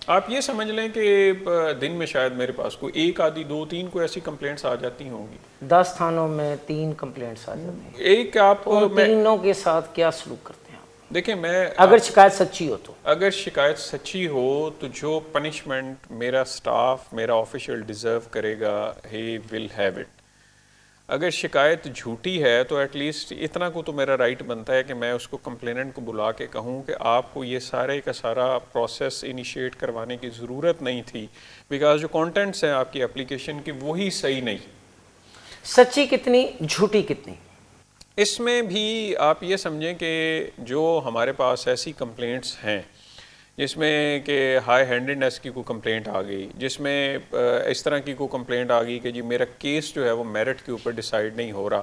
آپ یہ سمجھ لیں کہ دن میں شاید میرے پاس کوئی ایک آدھی 2-3 کوئی ایسی کمپلینٹس آ جاتی ہوں گی. 10 تھانوں میں 3 کمپلینٹس آ جاتی ہیں. ایک آپ تینوں کے ساتھ کیا سلوک کرتے ہیں آپ؟ دیکھیں، میں اگر شکایت سچی ہو تو اگر شکایت سچی ہو تو جو پنشمنٹ میرا سٹاف میرا آفیشل ڈیزرو کرے گا ہی ول ہیو اٹ. اگر شکایت جھوٹی ہے تو ایٹ لیسٹ اتنا کو تو میرا رائٹ بنتا ہے کہ میں اس کو کمپلیننٹ کو بلا کے کہوں کہ آپ کو یہ سارے کا سارا پروسیس انیشیٹ کروانے کی ضرورت نہیں تھی، بیکاز جو کانٹینٹس ہیں آپ کی اپلیکیشن کی وہی صحیح نہیں. سچی کتنی، جھوٹی کتنی؟ اس میں بھی آپ یہ سمجھیں کہ جو ہمارے پاس ایسی کمپلینٹس ہیں جس میں کہ ہائی ہینڈڈنیس کی کوئی کمپلینٹ آ گئی، جس میں اس طرح کی کوئی کمپلینٹ آ گئی کہ جی میرا کیس جو ہے وہ میرٹ کے اوپر ڈیسائیڈ نہیں ہو رہا،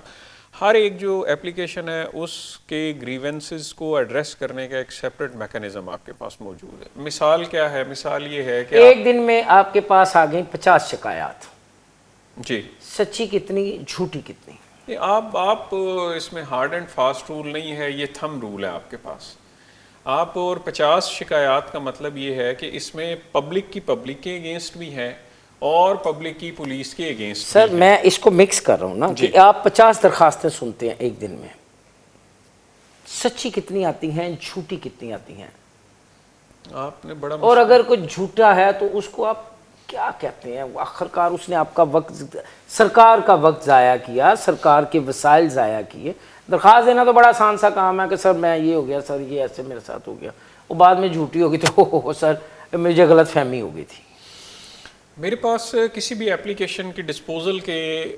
ہر ایک جو اپلیکیشن ہے اس کے گریونسز کو ایڈریس کرنے کا ایک سیپریٹ میکانزم آپ کے پاس موجود ہے. مثال کیا ہے؟ مثال یہ ہے کہ ایک دن میں آپ کے پاس آ گئیں 50 شکایات، جی سچی کتنی، جھوٹی کتنی؟ آپ اس میں ہارڈ اینڈ فاسٹ رول نہیں ہے، یہ تھم رول ہے آپ کے پاس. آپ اور 50 شکایات کا مطلب یہ ہے کہ اس میں پبلک کے اگینسٹ بھی ہیں اور پبلک کی پولیس کے اگینسٹ. سر میں اس کو مکس کر رہا ہوں نا کہ آپ 50 درخواستیں سنتے ہیں ایک دن میں، سچی کتنی آتی ہیں، جھوٹی کتنی آتی ہیں؟ آپ نے بڑا اور اگر کوئی جھوٹا ہے تو اس کو آپ کیا کہتے ہیں؟ آخرکار اس نے آپ کا وقت، سرکار کا وقت ضائع کیا، سرکار کے وسائل ضائع کیے. درخواست دینا تو بڑا آسان سا کام ہے کہ سر میں یہ ہو گیا، سر یہ ایسے میرے ساتھ ہو گیا، وہ بعد میں جھوٹی ہوگی تو سر مجھے غلط فہمی ہو گئی تھی. میرے پاس کسی بھی اپلیکیشن کی ڈسپوزل کے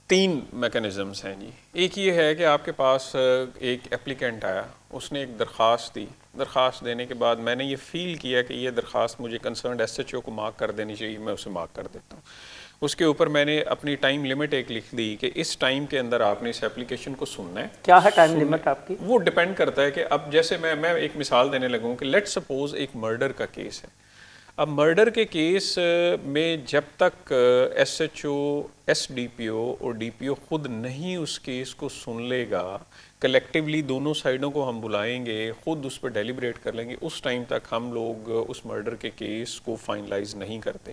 3 میکانزمز ہیں جی. ایک یہ ہے کہ آپ کے پاس ایک اپلیکینٹ آیا، اس نے ایک درخواست دی، درخواست دینے کے بعد میں نے یہ فیل کیا کہ یہ درخواست مجھے کنسرنڈ ایس ایچ او کو مارک کر دینی چاہیے، میں اسے مارک کر دیتا ہوں۔ اس کے اوپر میں نے اپنی ٹائم لمٹ ایک لکھ دی کہ اس ٹائم کے اندر آپ نے اس ایپلیکیشن کو سننا ہے۔ کیا ہے ٹائم لمٹ آپ کی؟ وہ ڈیپینڈ کرتا ہے کہ اب جیسے میں ایک مثال دینے لگوں کہ لیٹ سپوز ایک مرڈر کا کیس ہے۔ اب مرڈر کے کیس میں جب تک S H O, S D P O اور ڈی پی او خود نہیں اس کیس کو سن لے گا، کلیکٹیولی دونوں سائڈوں کو ہم بلائیں گے، خود اس پہ ڈیلیبریٹ کر لیں گے، اس ٹائم تک ہم لوگ اس مرڈر کے کیس کو فائنلائز نہیں کرتے۔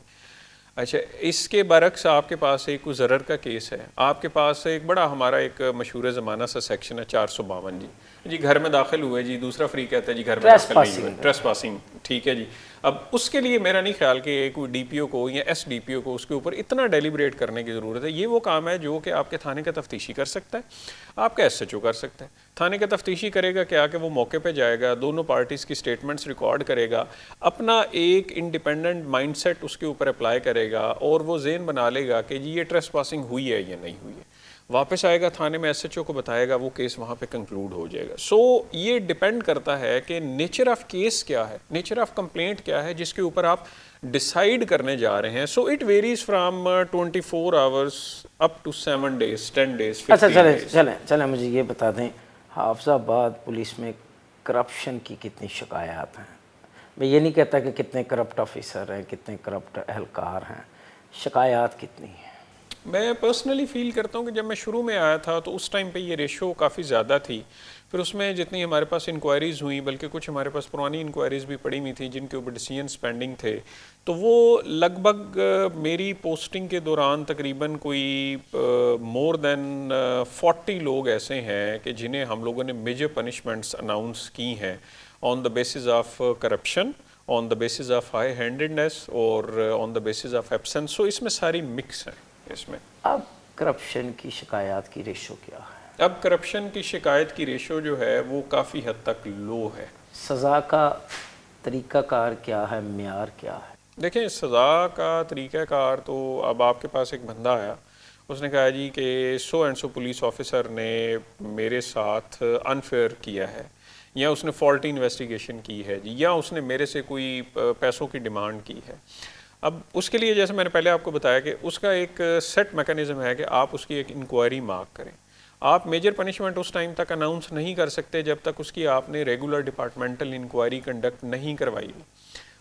اچھا، اس کے برعکس آپ کے پاس ایک ضرر کا کیس ہے، آپ کے پاس ایک بڑا ہمارا ایک مشہور زمانہ سا سیکشن ہے 452 جی گھر میں داخل ہوئے جی، دوسرا فری کہتا ہے جی گھر میں داخل نہیں ہوئے، ٹریس پاسنگ، ٹھیک ہے جی۔ اب اس کے لیے میرا نہیں خیال کہ ایک ڈی پی او کو یا ایس ڈی پی او کو اس کے اوپر اتنا ڈیلیبریٹ کرنے کی ضرورت ہے۔ یہ وہ کام ہے جو کہ آپ کے تھانے کا تفتیشی کر سکتا ہے، آپ کا ایس ایچ او کر سکتا ہے۔ تھانے کا تفتیشی کرے گا کیا کہ وہ موقع پہ جائے گا، دونوں پارٹیز کی سٹیٹمنٹس ریکارڈ کرے گا، اپنا ایک انڈیپینڈنٹ مائنڈ سیٹ اس کے اوپر اپلائی کرے گا اور وہ ذہن بنا لے گا کہ جی یہ ٹریس پاسنگ ہوئی ہے یا نہیں ہوئی ہے، واپس آئے گا تھانے میں، ایس ایچ او کو بتائے گا، وہ کیس وہاں پہ کنکلوڈ ہو جائے گا۔ سو یہ ڈیپینڈ کرتا ہے کہ نیچر آف کیس کیا ہے، نیچر آف کمپلینٹ کیا ہے جس کے اوپر آپ ڈیسائیڈ کرنے جا رہے ہیں۔ So it varies from 24 hours up to 7 days 10 days 15 days۔ اچھا چلیں مجھے یہ بتا دیں، حافظ آباد پولیس میں کرپشن کی کتنی شکایات ہیں؟ میں یہ نہیں کہتا کہ کتنے کرپٹ آفیسر ہیں، کتنے کرپٹ اہلکار ہیں، شکایات کتنی ہیں؟ میں پرسنلی فیل کرتا ہوں کہ جب میں شروع میں آیا تھا تو اس ٹائم پہ یہ ریشو کافی زیادہ تھی، پھر اس میں جتنی ہمارے پاس انکوائریز ہوئیں، بلکہ کچھ ہمارے پاس پرانی انکوائریز بھی پڑی ہوئی تھیں جن کے اوپر ڈیسیژنز پینڈنگ تھے، تو وہ لگ بھگ میری پوسٹنگ کے دوران تقریباً کوئی مور دین 40 لوگ ایسے ہیں کہ جنہیں ہم لوگوں نے میجر پنشمنٹس اناؤنس کی ہیں on the basis of corruption, on the basis of high handedness اور on the basis of absence. So اس میں ساری مکس ہیں اس میں۔ اب کرپشن کی شکایات کی ریشو کیا ہے؟ اب کرپشن کی شکایت کی ریشو جو ہے وہ کافی حد تک لو ہے۔ سزا کا طریقہ کار کیا ہے، معیار کیا ہے؟ دیکھیں، سزا کا طریقہ کار تو اب آپ کے پاس ایک بندہ آیا، اس نے کہا جی کہ so and so police officer نے میرے ساتھ انفیئر کیا ہے، یا اس نے فالٹی انویسٹیگیشن کی ہے جی، یا اس نے میرے سے کوئی پیسوں کی ڈیمانڈ کی ہے۔ اب اس کے لیے جیسے میں نے پہلے آپ کو بتایا کہ اس کا ایک سیٹ میکانزم ہے کہ آپ اس کی ایک انکوائری مارک کریں۔ آپ میجر پنشمنٹ اس ٹائم تک اناؤنس نہیں کر سکتے جب تک اس کی آپ نے ریگولر ڈپارٹمنٹل انکوائری کنڈکٹ نہیں کروائی ہوئی۔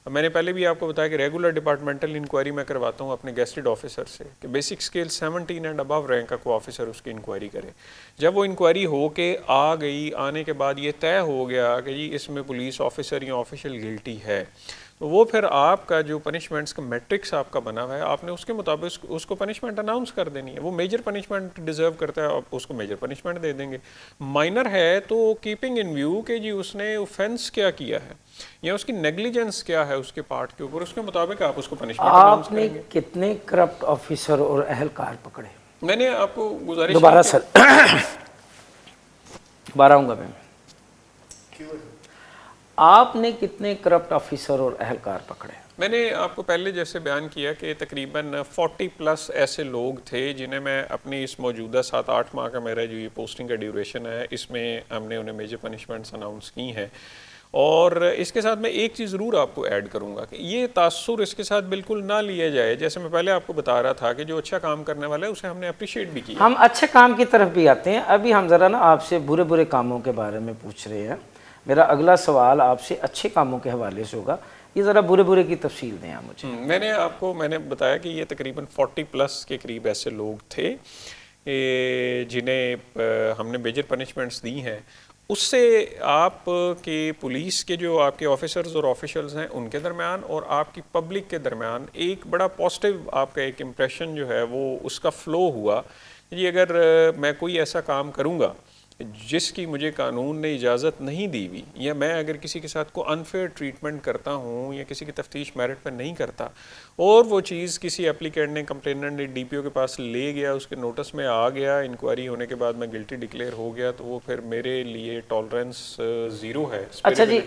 اب میں نے پہلے بھی آپ کو بتایا کہ ریگولر ڈپارٹمنٹل انکوائری میں کرواتا ہوں اپنے گیسٹڈ آفیسر سے کہ basic scale 17 and above rank کا کوئی آفیسر اس کی انکوائری کرے۔ جب وہ انکوائری ہو کے آ گئی، آنے کے بعد یہ طے ہو گیا کہ جی اس میں پولیس آفیسر یا آفیشل گلٹی ہے، تو وہ پھر آپ کا جو پنشمنٹس کا میٹرکس آپ کا بنا ہوا ہے، آپ نے اس کے مطابق اس کو پنشمنٹ اناؤنس کر دینی ہے۔ وہ میجر پنشمنٹ ڈیزرو کرتا ہے، آپ اس کو میجر پنشمنٹ دے دیں گے۔ مائنر ہے تو کیپنگ ان ویو کہ جی اس نے اوفینس کیا کیا ہے یا اس کی نیگلیجنس کیا ہے اس کے پارٹ کے اوپر، اس کے مطابق آپ اس کو پنشمنٹ اناؤنس کریں گے۔ آپ نے کتنے کرپٹ آفیسر اور اہلکار پکڑے؟ میں نے آپ کو گزارش دوبارہ سر دوبارہ ہوں گا میں، آپ نے کتنے کرپٹ آفیسر اور اہلکار پکڑے؟ میں نے آپ کو پہلے جیسے بیان کیا کہ تقریباً 40+ ایسے لوگ تھے جنہیں میں اپنی اس موجودہ 7-8 ماہ کا میرا جو یہ پوسٹنگ کا ڈیوریشن ہے، اس میں ہم نے انہیں میجر پنشمنٹس اناؤنس کی ہیں۔ اور اس کے ساتھ میں ایک چیز ضرور آپ کو ایڈ کروں گا کہ یہ تاثر اس کے ساتھ بالکل نہ لیا جائے، جیسے میں پہلے آپ کو بتا رہا تھا کہ جو اچھا کام کرنے والا ہے اسے ہم نے اپریشیٹ بھی کیا۔ ہم اچھے کام کی طرف بھی آتے ہیں، ابھی ہم ذرا نا آپ سے برے کاموں کے بارے میں پوچھ رہے ہیں۔ میرا اگلا سوال آپ سے اچھے کاموں کے حوالے سے ہوگا، یہ ذرا برے کی تفصیل دیں آپ مجھے۔ میں نے بتایا کہ یہ تقریباً 40+ کے قریب ایسے لوگ تھے جنہیں ہم نے میجر پنشمنٹس دی ہیں۔ اس سے آپ کے پولیس کے جو آپ کے آفیسرز اور آفیشلز ہیں ان کے درمیان اور آپ کی پبلک کے درمیان ایک بڑا پازیٹیو آپ کا ایک امپریشن جو ہے وہ اس کا فلو ہوا۔ جی اگر میں کوئی ایسا کام کروں گا جس کی مجھے قانون نے اجازت نہیں دی ہوئی، یا میں اگر کسی کے ساتھ کو انفیئر ٹریٹمنٹ کرتا ہوں یا کسی کی تفتیش میرٹ پر نہیں کرتا، اور وہ چیز کسی اپلیکینٹ نے، کمپلیننٹ نے ڈی پی او کے پاس لے گیا، اس کے نوٹس میں آ گیا، انکوائری ہونے کے بعد میں گلٹی ڈکلیئر ہو گیا، تو وہ پھر میرے لیے ٹالرنس 0 ہے۔ اچھا جی،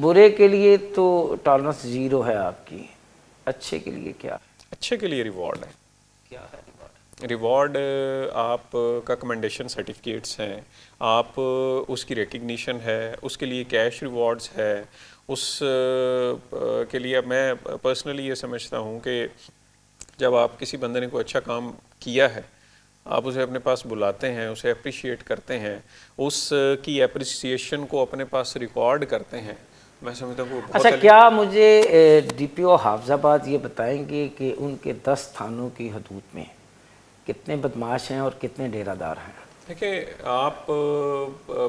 برے کے لیے تو ٹالرنس 0 ہے آپ کی، اچھے کے لیے کیا؟ اچھے کے لیے ریوارڈ ہے۔ کیا ہے ریوارڈ؟ ریوارڈ آپ کا کمنڈیشن سرٹیفکیٹس ہیں، آپ اس کی ریکگنیشن ہے، اس کے لیے کیش ریوارڈز ہے، اس کے لیے میں پرسنلی یہ سمجھتا ہوں کہ جب آپ کسی بندے نے کوئی اچھا کام کیا ہے، آپ اسے اپنے پاس بلاتے ہیں، اسے اپریشیٹ کرتے ہیں، اس کی اپریسیشن کو اپنے پاس ریکارڈ کرتے ہیں، میں سمجھتا ہوں کہ وہ بہت اچھا، کیا مجھے ڈی پی او حافظ آباد یہ بتائیں گے کہ ان کے 10 تھانوں کی حدود میں کتنے بدماش ہیں اور کتنے ڈیرہ دار ہیں؟ دیکھیں، آپ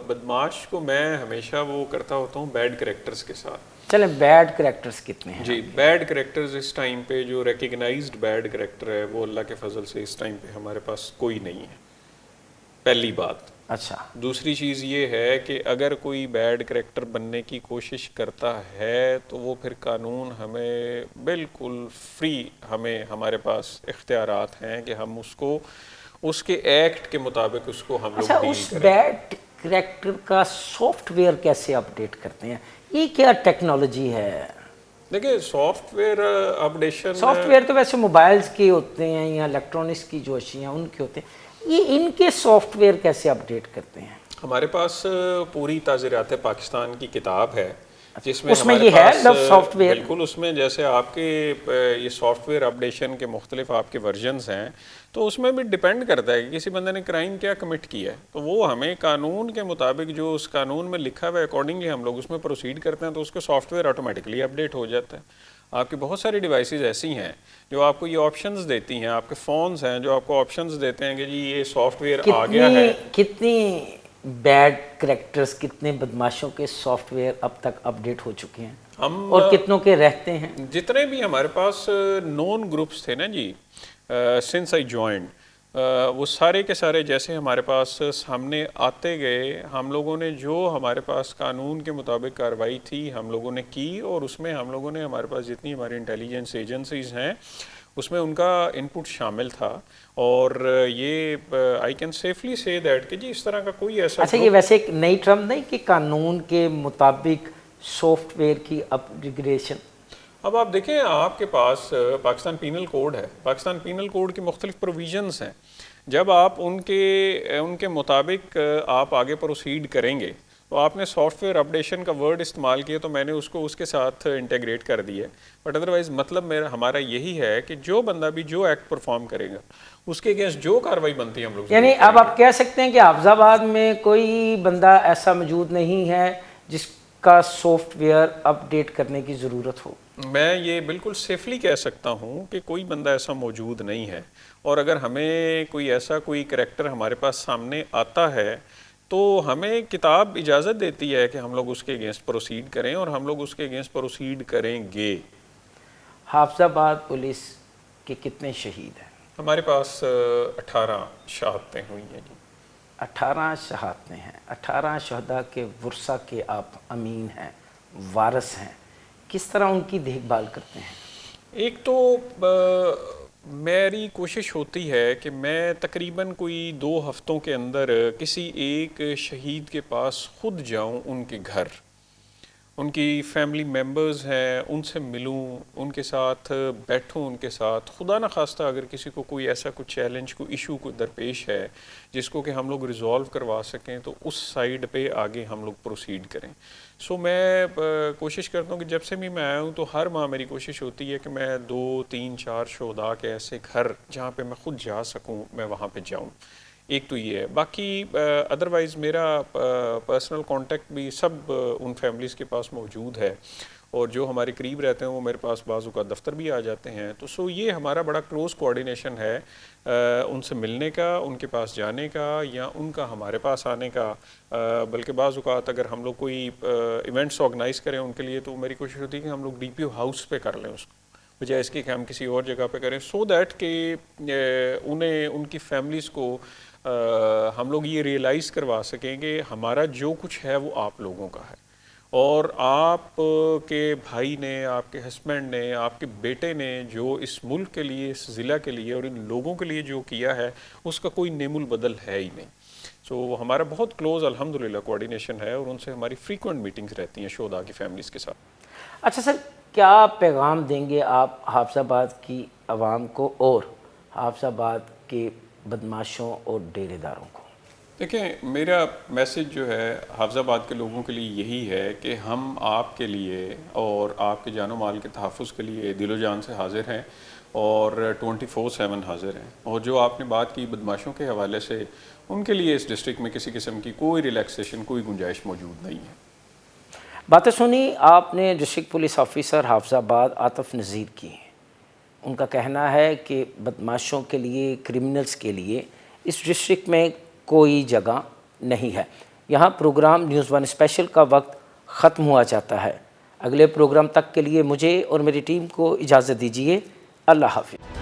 بدماش کو میں ہمیشہ وہ کرتا ہوتا ہوں بیڈ کریکٹرز کے ساتھ. چلیں، بیڈ کریکٹرز کتنے ہیں؟ جی، بیڈ کریکٹرز اس ٹائم پہ جو ریکگنائزڈ بیڈ کریکٹر ہے وہ اللہ کے فضل سے اس ٹائم پہ ہمارے پاس کوئی نہیں ہے، پہلی بات. اچھا، دوسری چیز یہ ہے کہ اگر کوئی بیڈ کریکٹر بننے کی کوشش کرتا ہے تو وہ پھر قانون ہمیں بالکل فری، ہمارے پاس اختیارات ہیں کہ ہم اس کے ایکٹ کے مطابق اس کو ہم اچھا، لوگ ڈیل اس کریں. بیڈ کریکٹر کا سافٹ ویئر کیسے اپڈیٹ کرتے ہیں؟ یہ کیا ٹیکنالوجی ہے؟ دیکھیں، soft where updation, soft where تو ویسے موبائلز کے ہوتے ہیں یا الیکٹرانکس کی جو اشیاء ان کے ہوتے ہیں، یہ ان کے سافٹ ویئر کیسے اپڈیٹ کرتے ہیں؟ ہمارے پاس پوری تعزیرات پاکستان کی کتاب ہے جس میں اس میں ہمارے یہ ہے پاس لفظ سافٹ ویئر؟ بالکل اس میں جیسے آپ کے یہ سافٹ ویئر اپڈیشن کے مختلف آپ کے ورژنز ہیں، تو اس میں بھی ڈیپینڈ کرتا ہے کہ کسی بندے نے کرائم کیا کمٹ کیا ہے، تو وہ ہمیں قانون کے مطابق جو اس قانون میں لکھا ہوا ہے اکارڈنگلی ہم لوگ اس میں پروسیڈ کرتے ہیں، تو اس کا سافٹ ویئر آٹومیٹکلی اپڈیٹ ہو جاتا ہے. آپ کی بہت ساری ڈیوائسز ایسی ہیں جو آپ کو یہ آپشنز دیتی ہیں، آپ کے فونز ہیں جو آپ کو آپشنز دیتے ہیں کہ جی یہ سافٹ ویئر آ گیا ہے. کتنی بیڈ کریکٹرز، کتنے بدماشوں کے سافٹ ویئر اب تک اپڈیٹ ہو چکے ہیں ہم اور کتنوں کے رہتے ہیں؟ جتنے بھی ہمارے پاس نون گروپس تھے نا جی، سنس آئی جوائنڈ، وہ سارے کے سارے جیسے ہمارے پاس سامنے آتے گئے، ہم لوگوں نے جو ہمارے پاس قانون کے مطابق کارروائی تھی ہم لوگوں نے کی، اور اس میں ہم لوگوں نے ہمارے پاس جتنی ہماری انٹیلیجنس ایجنسیز ہیں اس میں ان کا انپٹ شامل تھا. اور یہ آئی کین سیفلی سے دیٹ کہ جی اس طرح کا کوئی ایسا اچھا، یہ ویسے ایک نئی ٹرم نہیں کہ قانون کے مطابق سافٹ ویئر کی اپگریڈیشن؟ اب آپ دیکھیں، آپ کے پاس پاکستان پینل کوڈ ہے، پاکستان پینل کوڈ کی مختلف پروویژنز ہیں. جب آپ ان کے مطابق آپ آگے پروسیڈ کریں گے تو آپ نے سافٹ ویئر اپڈیشن کا ورڈ استعمال کیا تو میں نے اس کو اس کے ساتھ انٹیگریٹ کر دیا. بٹ ادروائز مطلب ہمارا یہی ہے کہ جو بندہ بھی جو ایکٹ پرفارم کرے گا اس کے اگینسٹ جو کارروائی بنتی ہے ہم لوگ، یعنی اب آپ کہہ سکتے ہیں کہ حافظ آباد میں کوئی بندہ ایسا موجود نہیں ہے جس کا سافٹ ویئر اپڈیٹ کرنے کی ضرورت ہو؟ میں یہ بالکل سیفلی کہہ سکتا ہوں کہ کوئی بندہ ایسا موجود نہیں ہے. اور اگر ہمیں کوئی کریکٹر ہمارے پاس سامنے آتا ہے تو ہمیں کتاب اجازت دیتی ہے کہ ہم لوگ اس کے اگینسٹ پروسیڈ کریں، اور ہم لوگ اس کے اگینسٹ پروسیڈ کریں گے. حافظ آباد پولیس کے کتنے شہید ہیں؟ ہمارے پاس 18 شہادتیں ہوئی ہیں جی. 18 شہادتیں ہیں. 18 شہداء کے ورثہ کے آپ امین ہیں، وارث ہیں. کس طرح ان کی دیکھ بھال کرتے ہیں؟ ایک تو میری کوشش ہوتی ہے کہ میں تقریباً کوئی 2 ہفتوں کے اندر کسی ایک شہید کے پاس خود جاؤں، ان کے گھر، ان کی فیملی ممبرز ہیں ان سے ملوں، ان کے ساتھ بیٹھوں، ان کے ساتھ خدا نخواستہ اگر کسی کو کوئی ایسا کوئی چیلنج، کوئی ایشو کوئی درپیش ہے جس کو کہ ہم لوگ ریزالو کروا سکیں تو اس سائیڈ پہ آگے ہم لوگ پروسیڈ کریں. سو میں کوشش کرتا ہوں کہ جب سے بھی میں آیا ہوں تو ہر ماہ میری کوشش ہوتی ہے کہ میں 2 3 4 شہداء کے ایسے گھر جہاں پہ میں خود جا سکوں میں وہاں پہ جاؤں. ایک تو یہ ہے. باقی ادروائز میرا پرسنل کانٹیکٹ بھی سب ان فیملیز کے پاس موجود ہے، اور جو ہمارے قریب رہتے ہیں وہ میرے پاس بعض اوقات دفتر بھی آ جاتے ہیں. تو سو یہ ہمارا بڑا کلوز کوآرڈینیشن ہے ان سے ملنے کا، ان کے پاس جانے کا، یا ان کا ہمارے پاس آنے کا. بلکہ بعض اوقات اگر ہم لوگ کوئی ایونٹس آرگنائز کریں ان کے لیے تو میری کوشش ہوتی ہے کہ ہم لوگ ڈی پی او ہاؤس پہ کر لیں اس کو، بجائے اس کی کہ ہم کسی اور جگہ پہ کریں، سو دیٹ کہ انہیں ان کی فیملیز کو ہم لوگ یہ ریئلائز کروا سکیں کہ ہمارا جو کچھ ہے وہ آپ لوگوں کا ہے، اور آپ کے بھائی نے، آپ کے ہسبینڈ نے، آپ کے بیٹے نے جو اس ملک کے لیے، اس ضلع کے لیے اور ان لوگوں کے لیے جو کیا ہے اس کا کوئی نیم البدل ہے ہی نہیں. سو ہمارا بہت کلوز الحمدللہ کوآرڈینیشن ہے، اور ان سے ہماری فریکوینٹ میٹنگز رہتی ہیں شہداء کی فیملیز کے ساتھ. اچھا سر، کیا پیغام دیں گے آپ حافظ آباد کی عوام کو اور حافظ آباد کے بدماشوں اور ڈیرے داروں کو؟ دیکھیں، میرا میسج جو ہے حافظ آباد کے لوگوں کے لیے یہی ہے کہ ہم آپ کے لیے اور آپ کے جان و مال کے تحفظ کے لیے دل و جان سے حاضر ہیں اور 24/7 حاضر ہیں. اور جو آپ نے بات کی بدماشوں کے حوالے سے، ان کے لیے اس ڈسٹرکٹ میں کسی قسم کی کوئی ریلیکسیشن، کوئی گنجائش موجود نہیں ہے. باتیں سنی آپ نے ڈسٹرکٹ پولیس آفیسر حافظ آباد عاطف نذیر کی. ان کا کہنا ہے کہ بدماشوں کے لیے، کرمنلز کے لیے اس ڈسٹرکٹ میں کوئی جگہ نہیں ہے. یہاں پروگرام نیوز ون اسپیشل کا وقت ختم ہوا جاتا ہے. اگلے پروگرام تک کے لیے مجھے اور میری ٹیم کو اجازت دیجیے. اللہ حافظ.